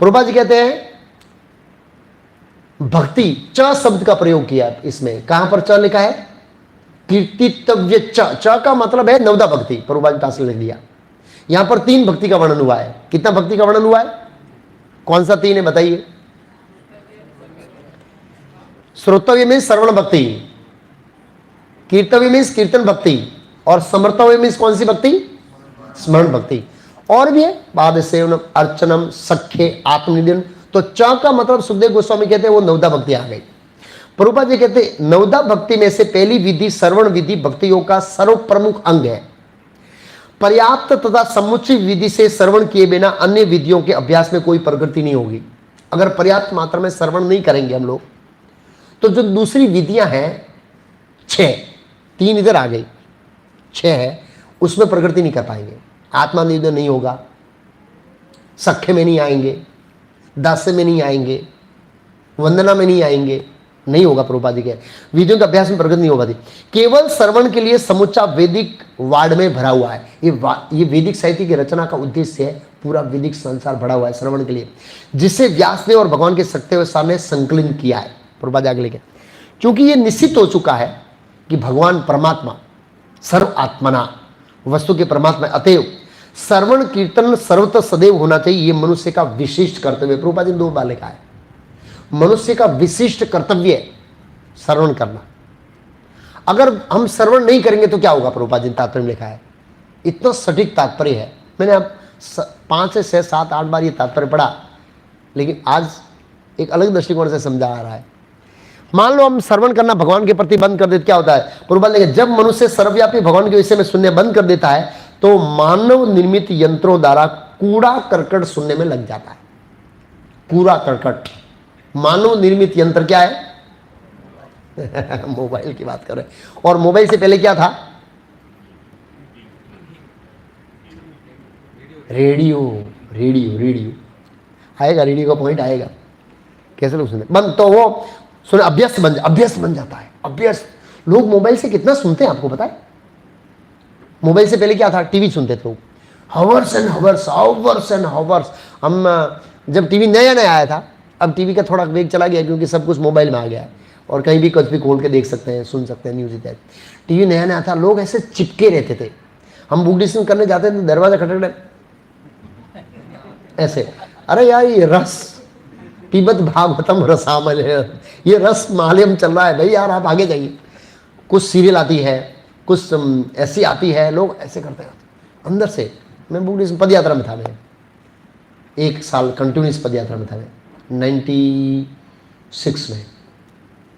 प्रभुपाद जी कहते हैं भक्ति, च शब्द का प्रयोग किया इसमें। कहां पर च लिखा है, कीर्तितव्य च का मतलब है नवदा भक्ति। प्रभुपाद ने लिख दिया। यहां पर 3 भक्ति का वर्णन हुआ है। कितना भक्ति का वर्णन हुआ है, कौन सा 3 है बताइए। श्रोतव्य में श्रवण भक्ति, कीर्तव्य में कीर्तन भक्ति, और समर्तव्य में कौन सी भक्ति, स्मरण भक्ति। और भी है, पाद सेवनम, अर्चनम, सख्य, आत्मनिधन। तो च का मतलब सुखदेव गोस्वामी कहते हैं वो नवदा भक्ति आ गई। प्रभुपाद जी कहते हैं नवदा भक्ति में से पहली विधि श्रवण विधि भक्ति योग का सर्व प्रमुख अंग है। पर्याप्त तथा समुचित विधि से श्रवण किए बिना अन्य विधियों के अभ्यास में कोई प्रगति नहीं होगी। अगर पर्याप्त मात्रा में श्रवण नहीं करेंगे हम लोग, तो जो दूसरी विधियां हैं 6, 3 इधर आ गई, 6 है, उसमें प्रगति नहीं कर पाएंगे। आत्मानिवेदन नहीं होगा, सख्य में नहीं आएंगे, दास्य में नहीं आएंगे, वंदना में नहीं आएंगे, नहीं होगा। प्रभुपाद जी के विधियों के अभ्यास में प्रगति नहीं हो पाती। केवल श्रवण के लिए समूचा वैदिक वाड़ में भरा हुआ है। ये वैदिक साहित्य की रचना का उद्देश्य है, पूरा वैदिक संसार भरा हुआ है श्रवण के लिए, जिसे व्यास ने और भगवान के सत्य व सामने संकलन किया है। प्रभुपाद आगे लेके, क्योंकि ये निश्चित हो चुका है कि भगवान परमात्मा सर्व आत्मना, वस्तु के परमात्मा, अतएव श्रवण कीर्तन सर्वतः सदैव होना चाहिए। ये मनुष्य का विशिष्ट कर्तव्य। प्रभुपाद जी ने 2 बार लिखा है, मनुष्य का विशिष्ट कर्तव्य श्रवण करना। अगर हम श्रवण नहीं करेंगे तो क्या होगा, प्रभुपाद जी ने तात्पर्य में लिखा है, इतना सटीक तात्पर्य है। मैंने अब 5 से 6, 7, 8 बार ये तात्पर्य पढ़ा, लेकिन आज एक अलग दृष्टिकोण से समझा आ रहा है। मान लो हम श्रवण करना भगवान के प्रति बंद कर देते, क्या होता है, प्रभुपाद लेकिन जब मनुष्य सर्वव्यापी भगवान के विषय में सुनने बंद कर देता है तो मानव निर्मित यंत्रों द्वारा कूड़ा करकट सुनने में लग जाता है। कूड़ा करकट, मानव निर्मित यंत्र क्या है मोबाइल की बात कर रहे हैं। और मोबाइल से पहले क्या था, रेडियो। रेडियो रेडियो आएगा, रेडियो का पॉइंट आएगा, कैसे लोग सुनते बंद, तो वो सुने अभ्यस्त बन जाता है। अभ्यस्त लोग मोबाइल से कितना सुनते हैं आपको पता है। मोबाइल से पहले क्या था, टीवी सुनते थे लोग, hours and hours, hours and hours. हम जब टीवी नया नया आया था, अब टीवी का थोड़ा वेग चला गया क्योंकि सब कुछ मोबाइल में आ गया है और कहीं भी कुछ भी खोल के देख सकते हैं, सुन सकते हैं न्यूज़ इत्यादि। टीवी नया नया था, लोग ऐसे चिपके रहते थे। हम बुक डिस्कशन करने जाते थे, दरवाजा खटखटे ऐसे, अरे यार ये रस पिबत भागवतम रसामल है, ये रस मालयम चल रहा है भाई, यार आप आगे जाइए। कुछ सीरियल आती है, कुछ ऐसी आती है, लोग ऐसे करते हैं अंदर से। मैं बुक डिस्कशन पद यात्रा में था, मैं 1 साल कंटिन्यूस पद यात्रा में था मैं 96 में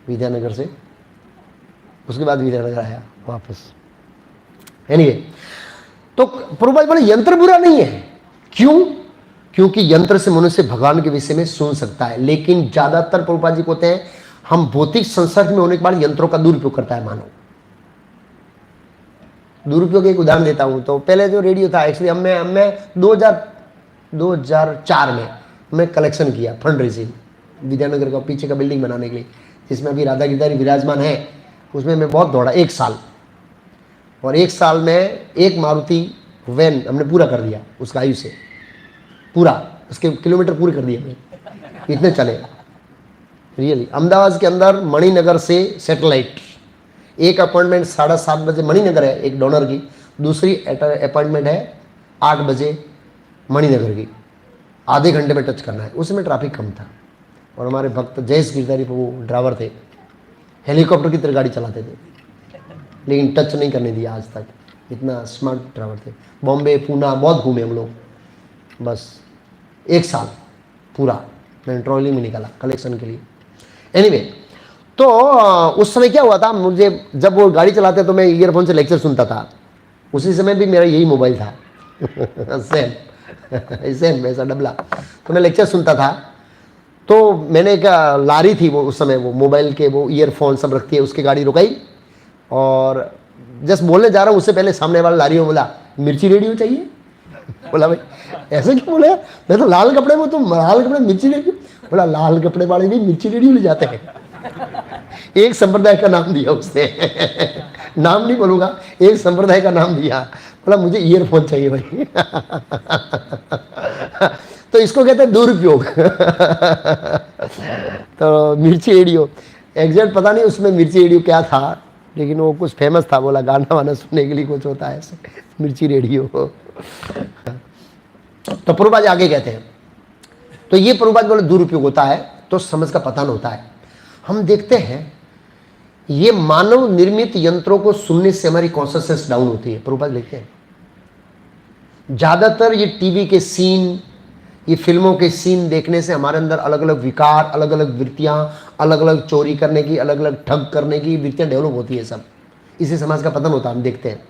विद्यानगर से, उसके बाद विद्यानगर आया वापस। एनीवे, तो प्रभुपाद बोले यंत्र बुरा नहीं है। क्यों? क्योंकि यंत्र से मनुष्य भगवान के विषय में सुन सकता है, लेकिन ज्यादातर प्रभुपाद जी कहते हैं हम भौतिक संसर्ग में होने के बाद यंत्रों का दुरुपयोग करता है मानव। दुरुपयोग एक उदाहरण देता हूं, तो पहले जो रेडियो था, एक्चुअली मैं 2004 में मैं कलेक्शन किया फंड रेजिंग विद्यानगर का पीछे का बिल्डिंग बनाने के लिए, जिसमें अभी राधा गिरधारी विराजमान है। उसमें मैं बहुत दौड़ा 1 साल, और 1 साल में एक मारुति वैन हमने पूरा कर दिया उसका आयु से, पूरा उसके किलोमीटर पूरे कर दिए हमने, इतने चले रियली। अहमदाबाद के अंदर मणिनगर से सैटेलाइट, एक अपॉइंटमेंट 7:30 बजे मणिनगर है एक डोनर की, दूसरी अपॉइंटमेंट है 8 बजे मणिनगर की, आधे घंटे में टच करना है। उसमें ट्रैफिक कम था और हमारे भक्त जयेश गिरधारी प्रभु ड्राइवर थे, हेलीकॉप्टर की तरह गाड़ी चलाते थे, लेकिन टच नहीं करने दिया आज तक, इतना स्मार्ट ड्राइवर थे। बॉम्बे पूना बहुत घूमे हम लोग, बस 1 साल पूरा मैंने ट्रॉली में निकाला कलेक्शन के लिए। एनीवे, तो उस समय क्या हुआ था, मुझे जब वो गाड़ी चलाते तो मैं ईयरफोन से लेक्चर सुनता था। उसी समय भी मेरा यही मोबाइल था सेम वैसा डबला, तो मैं लेक्चर सुनता था। तो मैंने एक लारी थी वो, उस समय वो मोबाइल के वो ईयरफोन सब रखती है, उसकी गाड़ी रुकाई और जस्ट बोलने जा रहा हूँ, उससे पहले सामने वाला लारी में बोला मिर्ची रेडियो चाहिए। बोला भाई ऐसे क्यों बोले, मैं तो लाल कपड़े में, तुम लाल कपड़े मिर्ची रेडियो। बोला लाल कपड़े वाले भी मिर्ची रेडियो ले जाते हैं। एक संप्रदाय का नाम दिया उसने नाम नहीं बोलूंगा, एक संप्रदाय का नाम दिया। बोला मुझे ईयरफोन चाहिए भाई तो इसको कहते हैं दुरुपयोग तो मिर्ची रेडियो एग्जैक्ट पता नहीं उसमें मिर्ची रेडियो क्या था, लेकिन वो कुछ फेमस था। बोला गाना वाना सुनने के लिए कुछ होता है ऐसे, मिर्ची रेडियो तो प्रभुपाद आगे कहते हैं, तो ये प्रभुपाद बोले दुरुपयोग होता है तो समझ का पतन होता है। हम देखते हैं ये मानव निर्मित यंत्रों को सुनने से हमारी कॉन्शसनेस डाउन होती है। प्रभुपाद लिखते हैं ज्यादातर ये टीवी के सीन, ये फिल्मों के सीन देखने से हमारे अंदर अलग अलग विकार, अलग अलग वृत्तियां, अलग अलग चोरी करने की, अलग अलग ठग करने की वृत्तियां डेवलप होती है। सब इसी समाज का पतन होता है। हम देखते हैं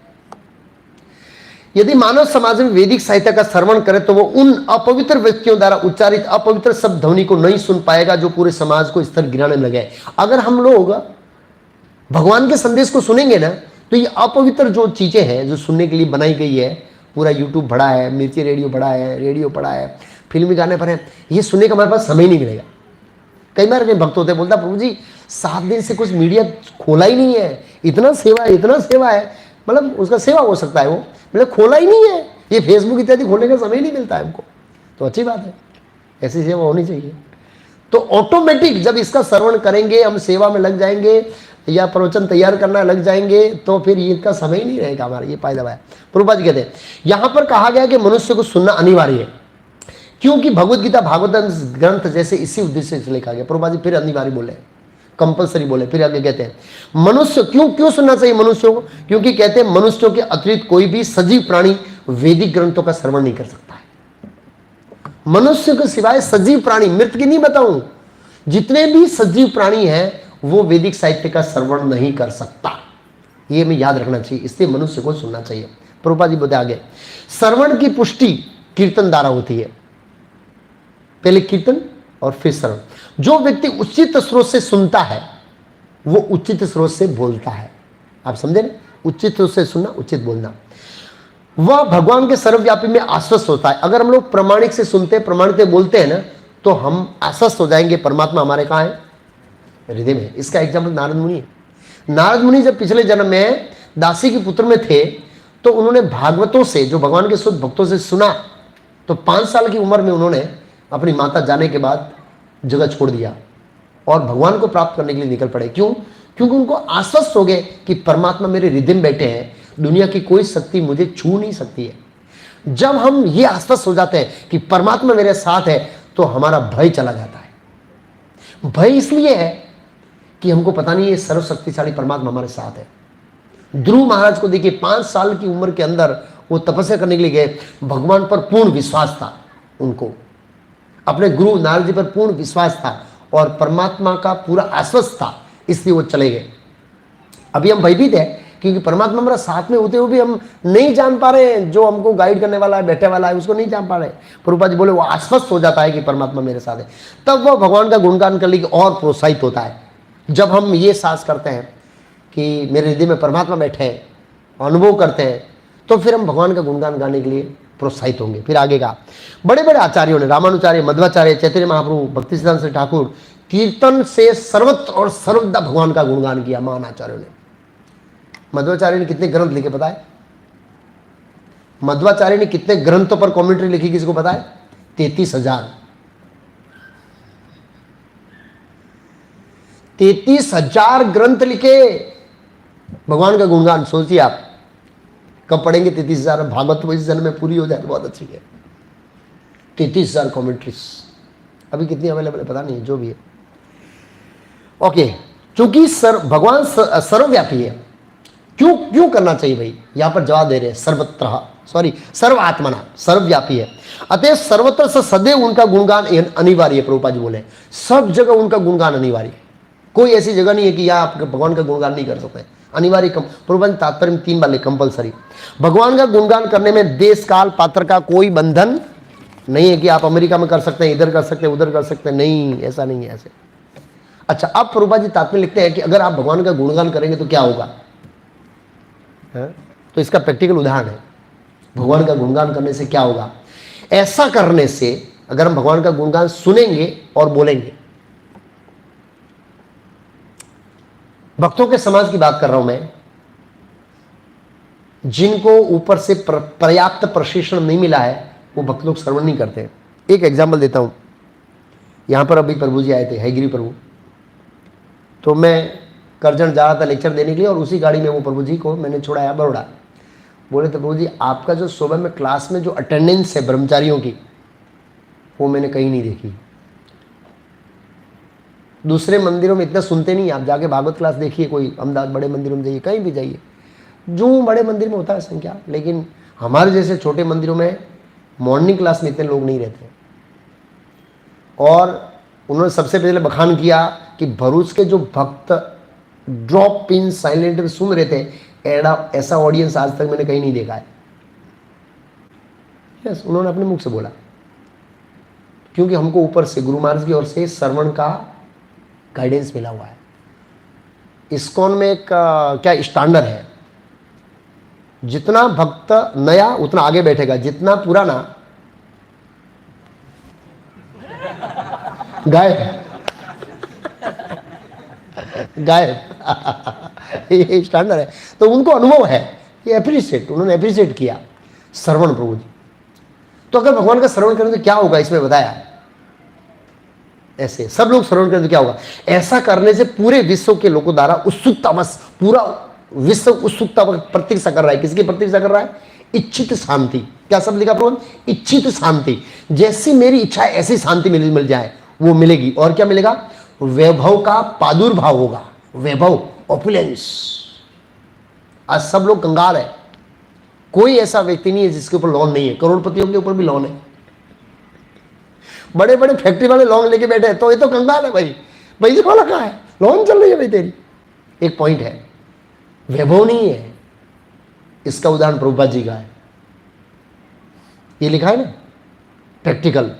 यदि मानव समाज में वैदिक साहित्य का श्रवण करे तो वो उन अपवित्र व्यक्तियों द्वारा उच्चारित अपवित्र शब्द ध्वनि को नहीं सुन पाएगा जो पूरे समाज को इस तरह गिराने लगे। अगर हम लोग भगवान के संदेश को सुनेंगे ना, तो ये अपवित्र जो चीजें हैं जो सुनने के लिए बनाई गई है, पूरा यूट्यूब बड़ा है, मिर्ची रेडियो बड़ा है, रेडियो बड़ा है, फिल्मी गाने पर है, ये सुनने का हमारे पास समय नहीं मिलेगा। कई बार कई भक्त होते बोलता प्रभु जी 7 दिन से कुछ मीडिया खोला ही नहीं है, इतना सेवा है, इतना सेवा है, मतलब उसका सेवा हो सकता है, वो मतलब खोला ही नहीं है, ये फेसबुक इत्यादि खोलने का समय नहीं मिलता है हमको। तो अच्छी बात है, ऐसी सेवा होनी चाहिए। तो ऑटोमेटिक जब इसका श्रवण करेंगे, हम सेवा में लग जाएंगे या प्रवचन तैयार करना लग जाएंगे, तो फिर इसका समय ही नहीं रहेगा हमारा। ये फायदा है। प्रभुपाद जी कहते हैं यहां पर कहा गया कि मनुष्य को सुनना अनिवार्य है, क्योंकि भगवत गीता भागवत ग्रंथ जैसे इसी उद्देश्य से लिखा गया। प्रभुपाद जी फिर अनिवार्य बोले, कंपलसरी बोले। फिर आगे कहते हैं मनुष्य, क्यों सुनना चाहिए मनुष्यों को? क्योंकि कहते हैं मनुष्यों के अतिरिक्त कोई भी सजीव प्राणी वैदिक ग्रंथों का श्रवण नहीं कर सकता है। मनुष्य के सिवाय सजीव प्राणी, मृत की नहीं बताऊं, जितने भी सजीव प्राणी हैं वो वैदिक साहित्य का श्रवण नहीं कर सकता। ये हमें याद रखना चाहिए, इसलिए मनुष्य को सुनना चाहिए। प्रभुपाद जी बोलते आगे, श्रवण की पुष्टि कीर्तन द्वारा होती है। पहले कीर्तन और फिर श्रवण। जो व्यक्ति उचित स्रोत से सुनता है वो उचित स्रोत से बोलता है। आप समझे ना, उचित स्रोत से सुनना, उचित बोलना। वह भगवान के सर्वव्यापी में आश्वस्त होता है। अगर हम लोग प्रमाणिक से सुनते, प्रमाणिक से बोलते हैं ना, तो हम आश्वस्त हो जाएंगे परमात्मा हमारे कहाँ है, हृदय में। इसका एग्जाम्पल नारद मुनि है। नारद मुनि जब पिछले जन्म में दासी के पुत्र में थे तो उन्होंने भागवतों से, जो भगवान के शुद्ध भक्तों से सुना, तो 5 साल की उम्र में उन्होंने अपनी माता जाने के बाद जगह छोड़ दिया और भगवान को प्राप्त करने के लिए निकल पड़े। क्यों? क्योंकि उनको आश्वस्त हो गए कि परमात्मा मेरे हृदय में बैठे हैं, दुनिया की कोई शक्ति मुझे छू नहीं सकती है। जब हम ये आश्वस्त हो जाते हैं कि परमात्मा मेरे साथ है तो हमारा भय चला जाता है। भय इसलिए है कि हमको पता नहीं है सर्वशक्तिशाली परमात्मा हमारे साथ है। ध्रुव महाराज को देखिए, 5 साल की उम्र के अंदर वो तपस्या करने के लिए गए। भगवान पर पूर्ण विश्वास था उनको, अपने गुरु नारद जी पर पूर्ण विश्वास था और परमात्मा का पूरा आश्वस्त था, इसलिए वो चले गए। अभी हम भयभीत है क्योंकि परमात्मा हमारा साथ में होते हुए भी हम नहीं जान पा रहे हैं, जो हमको गाइड करने वाला है, बैठे वाला है, उसको नहीं जान पा रहे। प्रभुपाद जी बोले वो आश्वस्त हो जाता है कि परमात्मा मेरे साथ है, तब वो भगवान का गुणगान करने की और प्रोत्साहित होता है। जब हम ये साहस करते हैं कि मेरे हृदय में परमात्मा बैठे हैं, अनुभव करते हैं, तो फिर हम भगवान का गुणगान गाने के लिए प्रोत्साहित होंगे। फिर आगे का बड़े बड़े आचार्यों ने, रामानुचार्य, मध्वाचार्य, चैतन्य महाप्रभु, भक्ति सिद्धांत श्री ठाकुर, कीर्तन से सर्वत्र और सर्वदा भगवान का गुणगान किया। महान आचार्यों ने, मध्वाचार्य ने कितने ग्रंथ लिखे पता है? मध्वाचार्य ने कितने ग्रंथों पर कमेंट्री लिखी किसी को पता है? 33,000। 33,000 ग्रंथ लिखे भगवान का गुणगान। सोचिए आप कब पढ़ेंगे 33,000? भागवत तो इस जन्म में पूरी हो जाए तो बहुत अच्छी है। 33,000 कमेंट्रीज अभी कितनी अवेलेबल है पता नहीं, जो भी है। ओके, क्योंकि भगवान सर्वव्यापी है। क्यों करना चाहिए भाई? यहां पर जवाब दे रहे हैं, सर्वात्मना, सर्वव्यापी है, अतः सर्वत्र से सदैव उनका गुणगान अनिवार्य है। प्रभुपाद जी बोले सब जगह उनका गुणगान अनिवार्य है। कोई ऐसी जगह नहीं है कि यहाँ आप भगवान का गुणगान नहीं कर सकते, अनिवार्य। प्रभुपाद तात्पर्य में 3 वाले कंपलसरी। भगवान का गुणगान करने में देश काल पात्र का कोई बंधन नहीं है कि आप अमेरिका में कर सकते हैं, इधर कर सकते हैं, उधर कर सकते हैं, नहीं, ऐसा नहीं है ऐसे। अच्छा, अब प्रभुपाद जी तात्पर्य लिखते हैं कि अगर आप भगवान का गुणगान करेंगे तो क्या होगा है? तो इसका प्रैक्टिकल उदाहरण है, भगवान का गुणगान करने से क्या होगा। ऐसा करने से, अगर हम भगवान का गुणगान सुनेंगे और बोलेंगे, भक्तों के समाज की बात कर रहा हूं मैं, जिनको ऊपर से पर्याप्त प्रशिक्षण नहीं मिला है, वो भक्त लोग श्रवण नहीं करते। एक एग्जाम्पल देता हूं। यहां पर अभी प्रभु जी आए थे, हैगिरी प्रभु, तो मैं करजन जा रहा था लेक्चर देने के लिए और उसी गाड़ी में वो प्रभु जी को मैंने छोड़ाया बड़ौदा। बोले तो प्रभु जी आपका जो सुबह में क्लास में जो अटेंडेंस है ब्रह्मचारियों की, वो मैंने कहीं नहीं देखी। दूसरे मंदिरों में इतना सुनते नहीं, आप जाके भागवत क्लास देखिए, कोई अहमदाबाद बड़े मंदिरों में जाइए, कहीं भी जाइए, जो बड़े मंदिर में होता है संख्या, लेकिन हमारे जैसे छोटे मंदिरों में मॉर्निंग क्लास में इतने लोग नहीं रहते। और उन्होंने सबसे पहले बखान किया कि भरूच के जो भक्त ड्रॉप पिन साइलेंट में सुन रहे थे, ऐसा ऑडियंस आज तक मैंने कहीं नहीं देखा है। यस, उन्होंने अपने मुख से बोला, क्योंकि हमको ऊपर से गुरु महाराज की ओर से श्रवण का गाइडेंस मिला हुआ है। इस्कॉन में एक क्या स्टैंडर्ड है, जितना भक्त नया उतना आगे बैठेगा, जितना पुराना गायब ये स्टैंडर्ड है। तो उनको अनुभव है, ये उन्होंने एप्रिशिएट किया श्रवण प्रभु जी। तो अगर भगवान का श्रवण करें तो क्या होगा, इसमें बताया ऐसे सब लोग श्रवण करें तो क्या होगा। ऐसा करने से पूरे विश्व के लोगों द्वारा उत्सुकता, बस पूरा विश्व उत्सुकता प्रतीक्षा कर रहा है। किसकी प्रतीक्षा कर रहा है? इच्छित शांति। क्या सब लिखा प्रभु? इच्छित शांति। जैसी मेरी इच्छा है ऐसी शांति मिल जाए, वो मिलेगी। और क्या मिलेगा? वैभव का प्रादुर्भाव होगा, वैभव, ऑपुलेंस। आज सब लोग कंगाल है, कोई ऐसा व्यक्ति नहीं है जिसके ऊपर लोन नहीं है। करोड़पतियों के ऊपर भी लोन है, बड़े बड़े फैक्ट्री वाले लोन लेके बैठे हैं, तो ये तो कंगाल है भाई। पैसे वाला कहाँ है, लोन चल रही है भाई तेरी। एक पॉइंट है, वैभव नहीं है। इसका उदाहरण प्रभुपाद जी का है, ये लिखा है ना प्रैक्टिकल।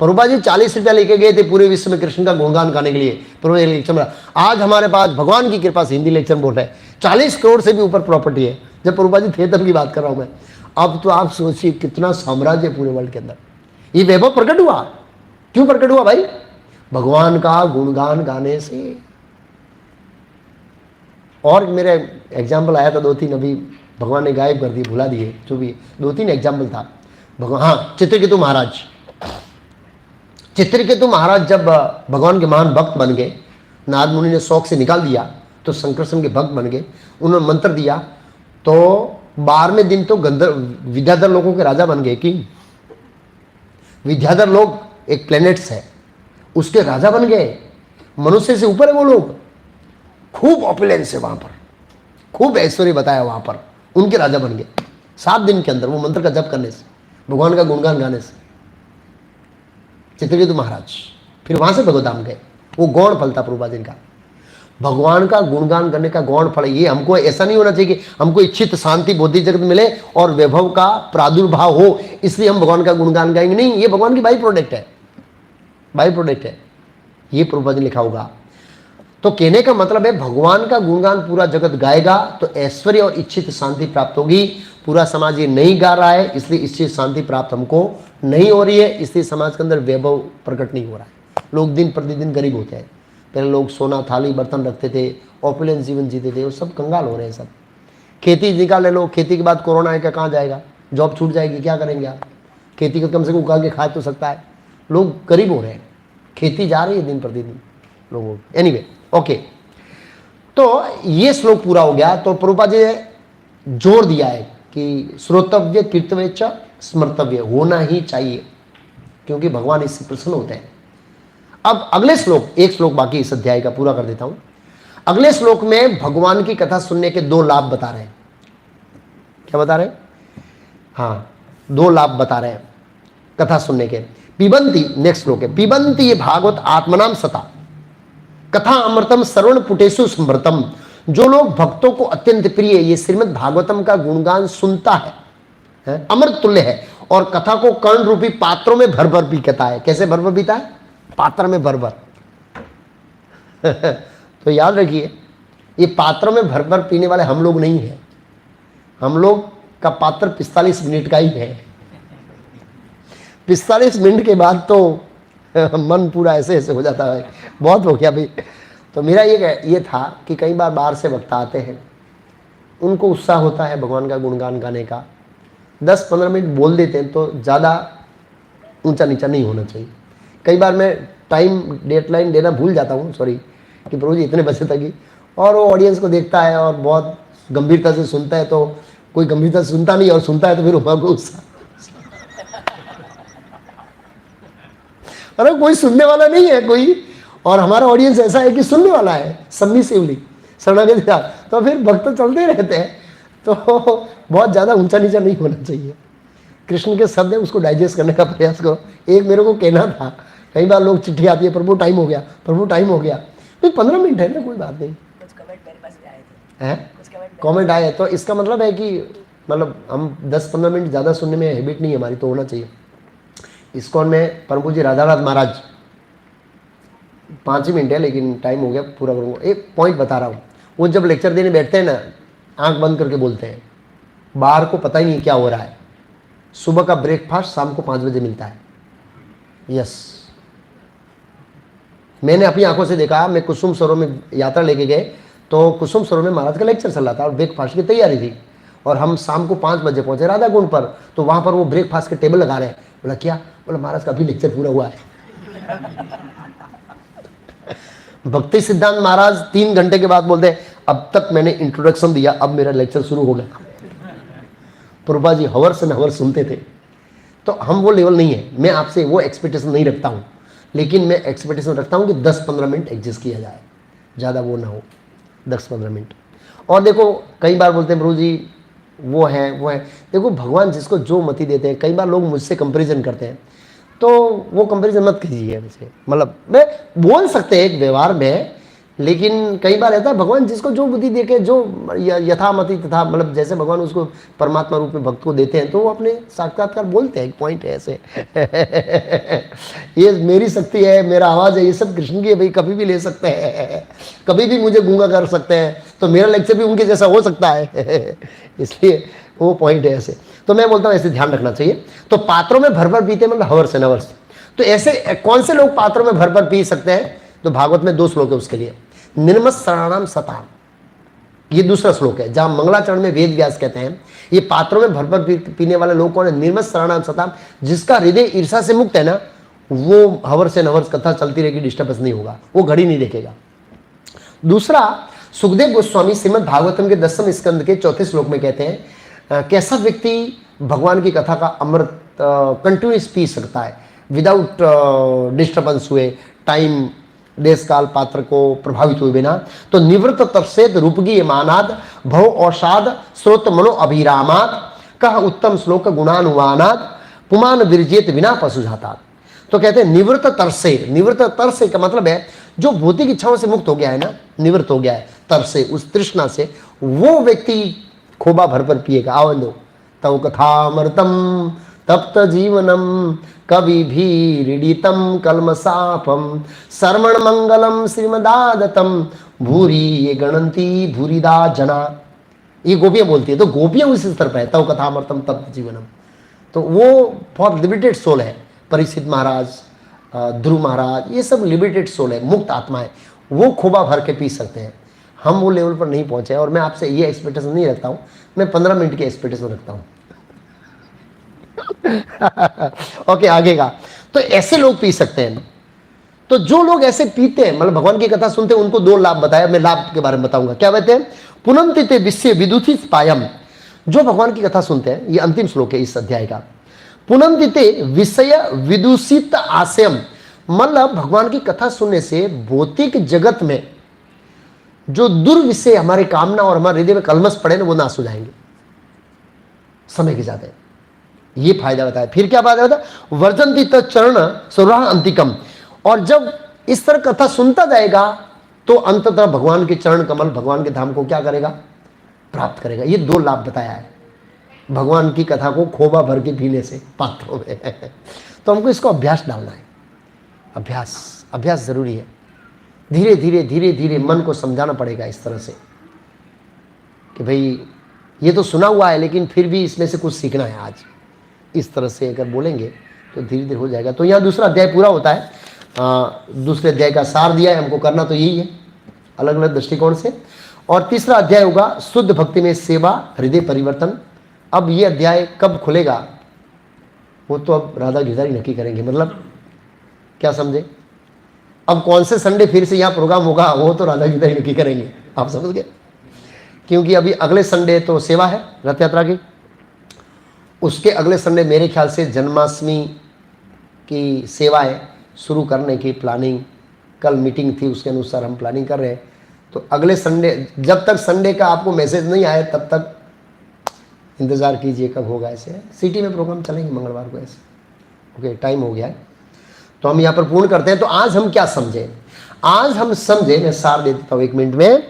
प्रभुपाद जी 40 रुपया लेके गए थे पूरे विश्व में कृष्ण का गुणगान गाने के लिए। प्रभुपाद जी लेक्चर में, आज हमारे पास भगवान की कृपा से हिंदी लेक्चर बोल रहे हैं, 40 करोड़ से भी ऊपर प्रॉपर्टी है। जब प्रभुपाद जी थे तब की बात कर रहा हूं मैं। अब तो आप सोचिए कितना साम्राज्य है पूरे वर्ल्ड के अंदर। ये वैभव प्रकट हुआ, क्यों प्रकट हुआ भाई? भगवान का गुणगान गाने से। और मेरे एग्जाम्पल आया था 2-3, अभी भगवान ने गायब कर दिए, भुला दिए, जो भी 2-3 एग्जाम्पल था भगवान। हाँ, चित्रकेतु महाराज। चित्रकेतु महाराज जब भगवान के महान भक्त बन गए, नारद मुनि ने शौक से निकाल दिया तो संकर्षण के भक्त बन गए। उन्होंने मंत्र दिया तो 12वें दिन तो विद्याधर लोगों के राजा बन गए। कि विद्याधर लोग एक प्लेनेट्स है, उसके राजा बन गए। मनुष्य से ऊपर है वो लोग, खूब ऑपुलेंस है वहां पर, खूब ऐश्वर्य बताया वहां पर, उनके राजा बन गए 7 दिन के अंदर, वो मंत्र का जप करने से, भगवान का गुणगान गाने से। चित्रकेतु महाराज फिर वहां से भगवधाम गए। वो गौण फल था प्रभुपाद जी का, भगवान का गुणगान करने का गौण फल। ये हमको ऐसा नहीं होना चाहिए कि हमको इच्छित शांति बौद्धिक जगत मिले और वैभव का प्रादुर्भाव हो इसलिए हम भगवान का गुणगान गाएंगे। नहीं, ये भगवान की बाई प्रोडक्ट है, बाई प्रोडक्ट है। ये प्रभुपाद जी लिखा होगा। तो कहने का मतलब है भगवान का गुणगान पूरा जगत गाएगा तो ऐश्वर्य और इच्छित शांति प्राप्त होगी। पूरा समाज ये नहीं गा रहा है, इसलिए इच्छित शांति प्राप्त हमको नहीं हो रही है, इसलिए समाज के अंदर वैभव प्रकट नहीं हो रहा है। लोग दिन प्रतिदिन गरीब होते हैं। पहले लोग सोना थाली बर्तन रखते थे, ऑपुलेंस जीवन जीते थे, वो सब कंगाल हो रहे हैं सब। खेती निकाल ले लो, खेती के बाद कोरोना है, क्या कहाँ जाएगा, जॉब छूट जाएगी, क्या करेंगे आप? खेती को कम से कम उगा के खा तो सकता है। लोग गरीब हो रहे हैं, खेती जा रही है दिन प्रतिदिन लोगों की। एनीवे, ओके, तो ये श्लोक पूरा हो गया। तो प्रभुपाद जी ने जोर दिया है कि श्रोतव्य कीर्तव्य च स्मर्तव्य, होना ही चाहिए, क्योंकि भगवान इससे प्रसन्न होते हैं। अब अगले श्लोक, एक श्लोक बाकी इस अध्याय का, पूरा कर देता हूं। अगले श्लोक में भगवान की कथा सुनने के 2 लाभ बता रहे हैं। क्या बता रहे हैं? हाँ, 2 लाभ बता रहे हैं कथा सुनने के। पिबंती, नेक्स्ट श्लोक है, पिबंती ये भागवत आत्मनाम सता कथा अमृतम श्रवण पुटेशु स्मृतम। जो लोग भक्तों को अत्यंत प्रिय ये श्रीमद् भागवतम का गुणगान सुनता है, अमृत तुल्य है, और कथा को कर्ण रूपी पात्रों में भर भर पीता है। कैसे भर भर पीता है? पात्र में भर भर। तो याद रखिए, ये पात्रों में भर भर पीने वाले हम लोग नहीं है। हम लोग का पात्र 45 मिनट का ही है। 45 मिनट के बाद तो मन पूरा ऐसे ऐसे हो जाता है, बहुत हो गया भाई। तो मेरा ये था कि कई बार बाहर से वक्ता आते हैं, उनको उत्साह होता है भगवान का गुणगान गाने का, 10-15 मिनट बोल देते हैं, तो ज़्यादा ऊंचा नीचा नहीं होना चाहिए। कई बार मैं टाइम डेडलाइन देना भूल जाता हूँ, सॉरी, कि प्रभु जी इतने बजे तक ही, और वो ऑडियंस को देखता है और बहुत गंभीरता से सुनता है, तो कोई गंभीरता से सुनता नहीं और सुनता है तो फिर वहाँ को उत्साह, अरे कोई सुनने वाला नहीं है कोई, और हमारा ऑडियंस ऐसा है कि सुनने वाला है सबमिसिवली, शरणागति, तो फिर भक्त चलते रहते हैं। तो बहुत ज़्यादा ऊंचा नीचा नहीं होना चाहिए। कृष्ण के शब्द है, उसको डाइजेस्ट करने का प्रयास करो। एक मेरे को कहना था, कई बार लोग चिट्ठी आती है, प्रभु टाइम हो गया, प्रभु टाइम हो गया, तो 15 मिनट है ना, कोई बात नहीं। कुछ कमेंट मेरे पास भी आए थे, हैं कमेंट आए, तो इसका मतलब है कि मतलब हम 10-15 मिनट ज़्यादा सुनने में हैबिट नहीं है हमारी, तो होना चाहिए। इस्कॉन में परम पूज्य राधानाथ महाराज 5 ही मिनट है, लेकिन टाइम हो गया, पूरा करूँगा। एक पॉइंट बता रहा हूँ, वो जब लेक्चर देने बैठते हैं ना, आंख बंद करके बोलते हैं, बाहर को पता ही नहीं क्या हो रहा है। सुबह का ब्रेकफास्ट शाम को 5 बजे मिलता है। यस, मैंने अपनी आंखों से देखा। मैं कुसुम सरोवर में यात्रा लेके गए, तो कुसुम सरोवर में महाराज का लेक्चर चल रहा था और ब्रेकफास्ट की तैयारी थी, और हम शाम को 5 बजे पहुंचे राधा कुंड पर। तो वहां पर वो ब्रेकफास्ट के टेबल लगा रहे हैं। बोला क्या? बोला महाराज का अभी लेक्चर पूरा हुआ है। भक्ति सिद्धांत महाराज 3 घंटे के बाद बोलते हैं, अब तक मैंने इंट्रोडक्शन दिया, अब मेरा लेक्चर शुरू हो गया। प्रभुपाद जी हवर से हवर सुनते थे। तो हम वो लेवल नहीं है, मैं आपसे वो एक्सपेक्टेशन नहीं रखता हूँ लेकिन मैं एक्सपेक्टेशन रखता हूँ कि 10-15 मिनट एडजस्ट किया जाए, ज़्यादा वो ना हो, 10-15 मिनट। और देखो कई बार बोलते हैं प्रभु जी वो है वो है, देखो भगवान जिसको जो मति देते हैं, कई बार लोग मुझसे कंपैरिजन करते हैं, तो वो कंपैरिजन मत कीजिए मुझसे। मतलब मैं बोल सकते हैं एक व्यवहार में, लेकिन कई बार ऐसा भगवान जिसको जो बुद्धि देके, जो यथामति तथा, मतलब जैसे भगवान उसको परमात्मा रूप में भक्त को देते हैं, तो वो अपने साक्षात्कार बोलते हैं। एक पॉइंट है ऐसे ये मेरी शक्ति है, मेरा आवाज़ है, ये सब कृष्ण की है भाई, कभी भी ले सकते हैं, कभी भी मुझे गूंगा कर सकते हैं, तो मेरा लेक्चर भी उनके जैसा हो सकता है इसलिए वो पॉइंट है ऐसे। तो मैं बोलता हूँ ऐसे ध्यान रखना चाहिए। तो पात्रों में भर भर पीते, मतलब हवर्स एंड आवर्स। तो ऐसे कौन से लोग पात्रों में भर भर पी सकते हैं? तो भागवत में 2 श्लोक है उसके लिए। निर्मत्सराणाम सताम, ये दूसरा श्लोक है, जहां मंगलाचरण में वेद व्यास कहते हैं ये पात्रों में भर भर पीने वाले लोग कौन है? निर्मत्सराणाम सताम, जिसका हृदय ईर्षा से मुक्त है ना, वो हवर्स एंड आवर्स कथा चलती रहेगी, डिस्टर्बेंस नहीं होगा, वो घड़ी नहीं देखेगा। दूसरा, सुखदेव गोस्वामी श्रीमद् भागवतम के 10वें स्कंद के 4थे श्लोक में कहते हैं कैसा व्यक्ति भगवान की कथा का अमृत कंटिन्यूस पी सकता है विदाउट डिस्टर्बेंस हुए, टाइम देश काल पात्र को प्रभावित हुए बिना। तो निवृत्त तरसेत रूपगी मानाद भव औषाद स्रोत मनो अभिरामात कह उत्तम श्लोक गुणानुवानाद पुमान विरजेत बिना पशु जाता। तो कहते हैं निवृत्त तरसे, निवृत्त तरसे का मतलब है जो भौतिक इच्छाओं से मुक्त हो गया है ना, निवृत्त हो गया है तरसे, उस तृष्णा से, वो व्यक्ति खोबा भर पर पिएगा। आवलो तव कथामृतम तप्त जीवनम कवि भी रीडितम कलमसापम श्रवण मंगलम श्रीमदादतम भूरी ये गणंती भूरिदा जना। ये गोपियां बोलती है, तो गोपियां उस स्तर पर है, तव कथामृतम तप्त जीवनम। तो वो बहुत लिमिटेड सोल है। परीक्षित महाराज, ध्रुव महाराज, ये सब लिमिटेड सोल है, मुक्त आत्मा है, वो खोबा भर के पी सकते हैं। हम वो लेवल पर नहीं पहुंचे, और मैं आपसे ये एक्सपेक्टेशन नहीं रखता हूं, मैं 15 मिनट की एक्सपेक्टेशन रखता हूं ओके, आगे का। तो ऐसे लोग पी सकते हैं। तो जो लोग ऐसे पीते हैं, मतलब भगवान की कथा सुनते हैं, उनको 2 लाभ बताया, मैं लाभ के बारे में बताऊंगा। क्या कहते हैं? पुनंतिते विश्य विदुषी पायम, जो भगवान की कथा सुनते हैं, ये अंतिम श्लोक है इस अध्याय का। पुनंतिते विषय विदूषित आशयम, मतलब भगवान की कथा सुनने से भौतिक जगत में जो दुर्विषय हमारे कामना और हमारे हृदय में कलमश पड़े ना, वो नाश हो जाएंगे समय के साथ। ये फायदा बताया। फिर क्या फायदा बताया? वर्जंती चरण सुराह अंतिकम, और जब इस तरह कथा सुनता जाएगा तो अंततः भगवान के चरण कमल, भगवान के धाम को क्या करेगा? प्राप्त करेगा। ये 2 लाभ बताया है भगवान की कथा को खोबा भर के पीने से पात्रों में तो हमको इसको अभ्यास डालना है। अभ्यास, अभ्यास जरूरी है। धीरे धीरे धीरे धीरे मन को समझाना पड़ेगा इस तरह से कि भाई ये तो सुना हुआ है, लेकिन फिर भी इसमें से कुछ सीखना है आज। इस तरह से अगर बोलेंगे तो धीरे धीरे हो जाएगा। तो यहाँ दूसरा अध्याय पूरा होता है। दूसरे अध्याय का सार दिया है हमको, करना तो यही है अलग अलग दृष्टिकोण से। और तीसरा अध्याय होगा शुद्ध भक्ति में सेवा, हृदय परिवर्तन। अब ये अध्याय कब खुलेगा वो तो अब राधा गिरधारी नक्की करेंगे। मतलब क्या समझे? अब कौन से संडे फिर से यहाँ प्रोग्राम होगा वो तो राधा गिरधारी नक्की करेंगे, आप समझ गए? क्योंकि अभी अगले संडे तो सेवा है रथ यात्रा की, उसके अगले संडे मेरे ख्याल से जन्माष्टमी की सेवाएं शुरू करने की प्लानिंग, कल मीटिंग थी उसके अनुसार हम प्लानिंग कर रहे हैं। तो अगले संडे, जब तक संडे का आपको मैसेज नहीं आए तब तक इंतज़ार कीजिए कब होगा। ऐसे सिटी में प्रोग्राम चलेंगे मंगलवार को ऐसे। ओके, टाइम हो गया है तो हम यहाँ पर पूर्ण करते हैं। तो आज हम क्या समझे? आज हम समझे, मैं सार दे देता हूँ 1 मिनट में।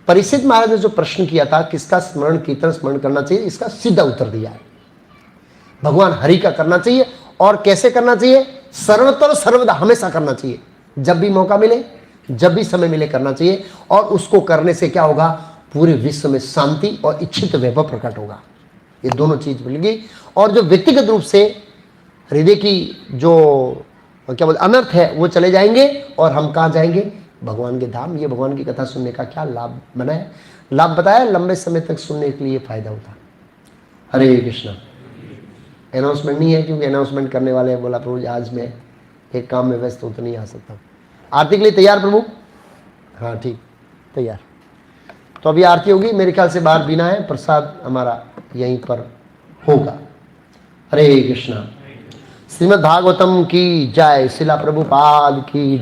परीक्षित महाराज ने जो प्रश्न किया था किसका स्मरण कीर्तन स्मरण करना चाहिए, इसका सीधा उत्तर दिया है। भगवान हरि का करना चाहिए। और कैसे करना चाहिए? सर्वतर सर्वदा, हमेशा करना चाहिए। जब भी मौका मिले, जब भी समय मिले करना चाहिए। और उसको करने से क्या होगा? पूरे विश्व में शांति और इच्छित वैभव प्रकट होगा। ये दोनों चीज मिलेगी। और जो व्यक्तिगत रूप से हृदय की जो क्या बोलते अनर्थ है वो चले जाएंगे। और हम कहाँ जाएंगे? भगवान के धाम। ये भगवान की कथा सुनने का क्या लाभ बनाया, लाभ बताया। लंबे समय तक सुनने के लिए फायदा होता। हरे कृष्णा। अनाउंसमेंट नहीं है क्योंकि अनाउंसमेंट करने वाले बोला प्रभु आज मैं एक काम में व्यस्त हूँ तो नहीं आ सकता। आरती के लिए तैयार प्रभु? हाँ ठीक, तैयार। तो अभी आरती होगी, मेरे ख्याल से बाहर बिना है, प्रसाद हमारा यहीं पर होगा। हरे कृष्णा। श्रीमद् भागवतम की जय, शिला प्रभुपाद की जय।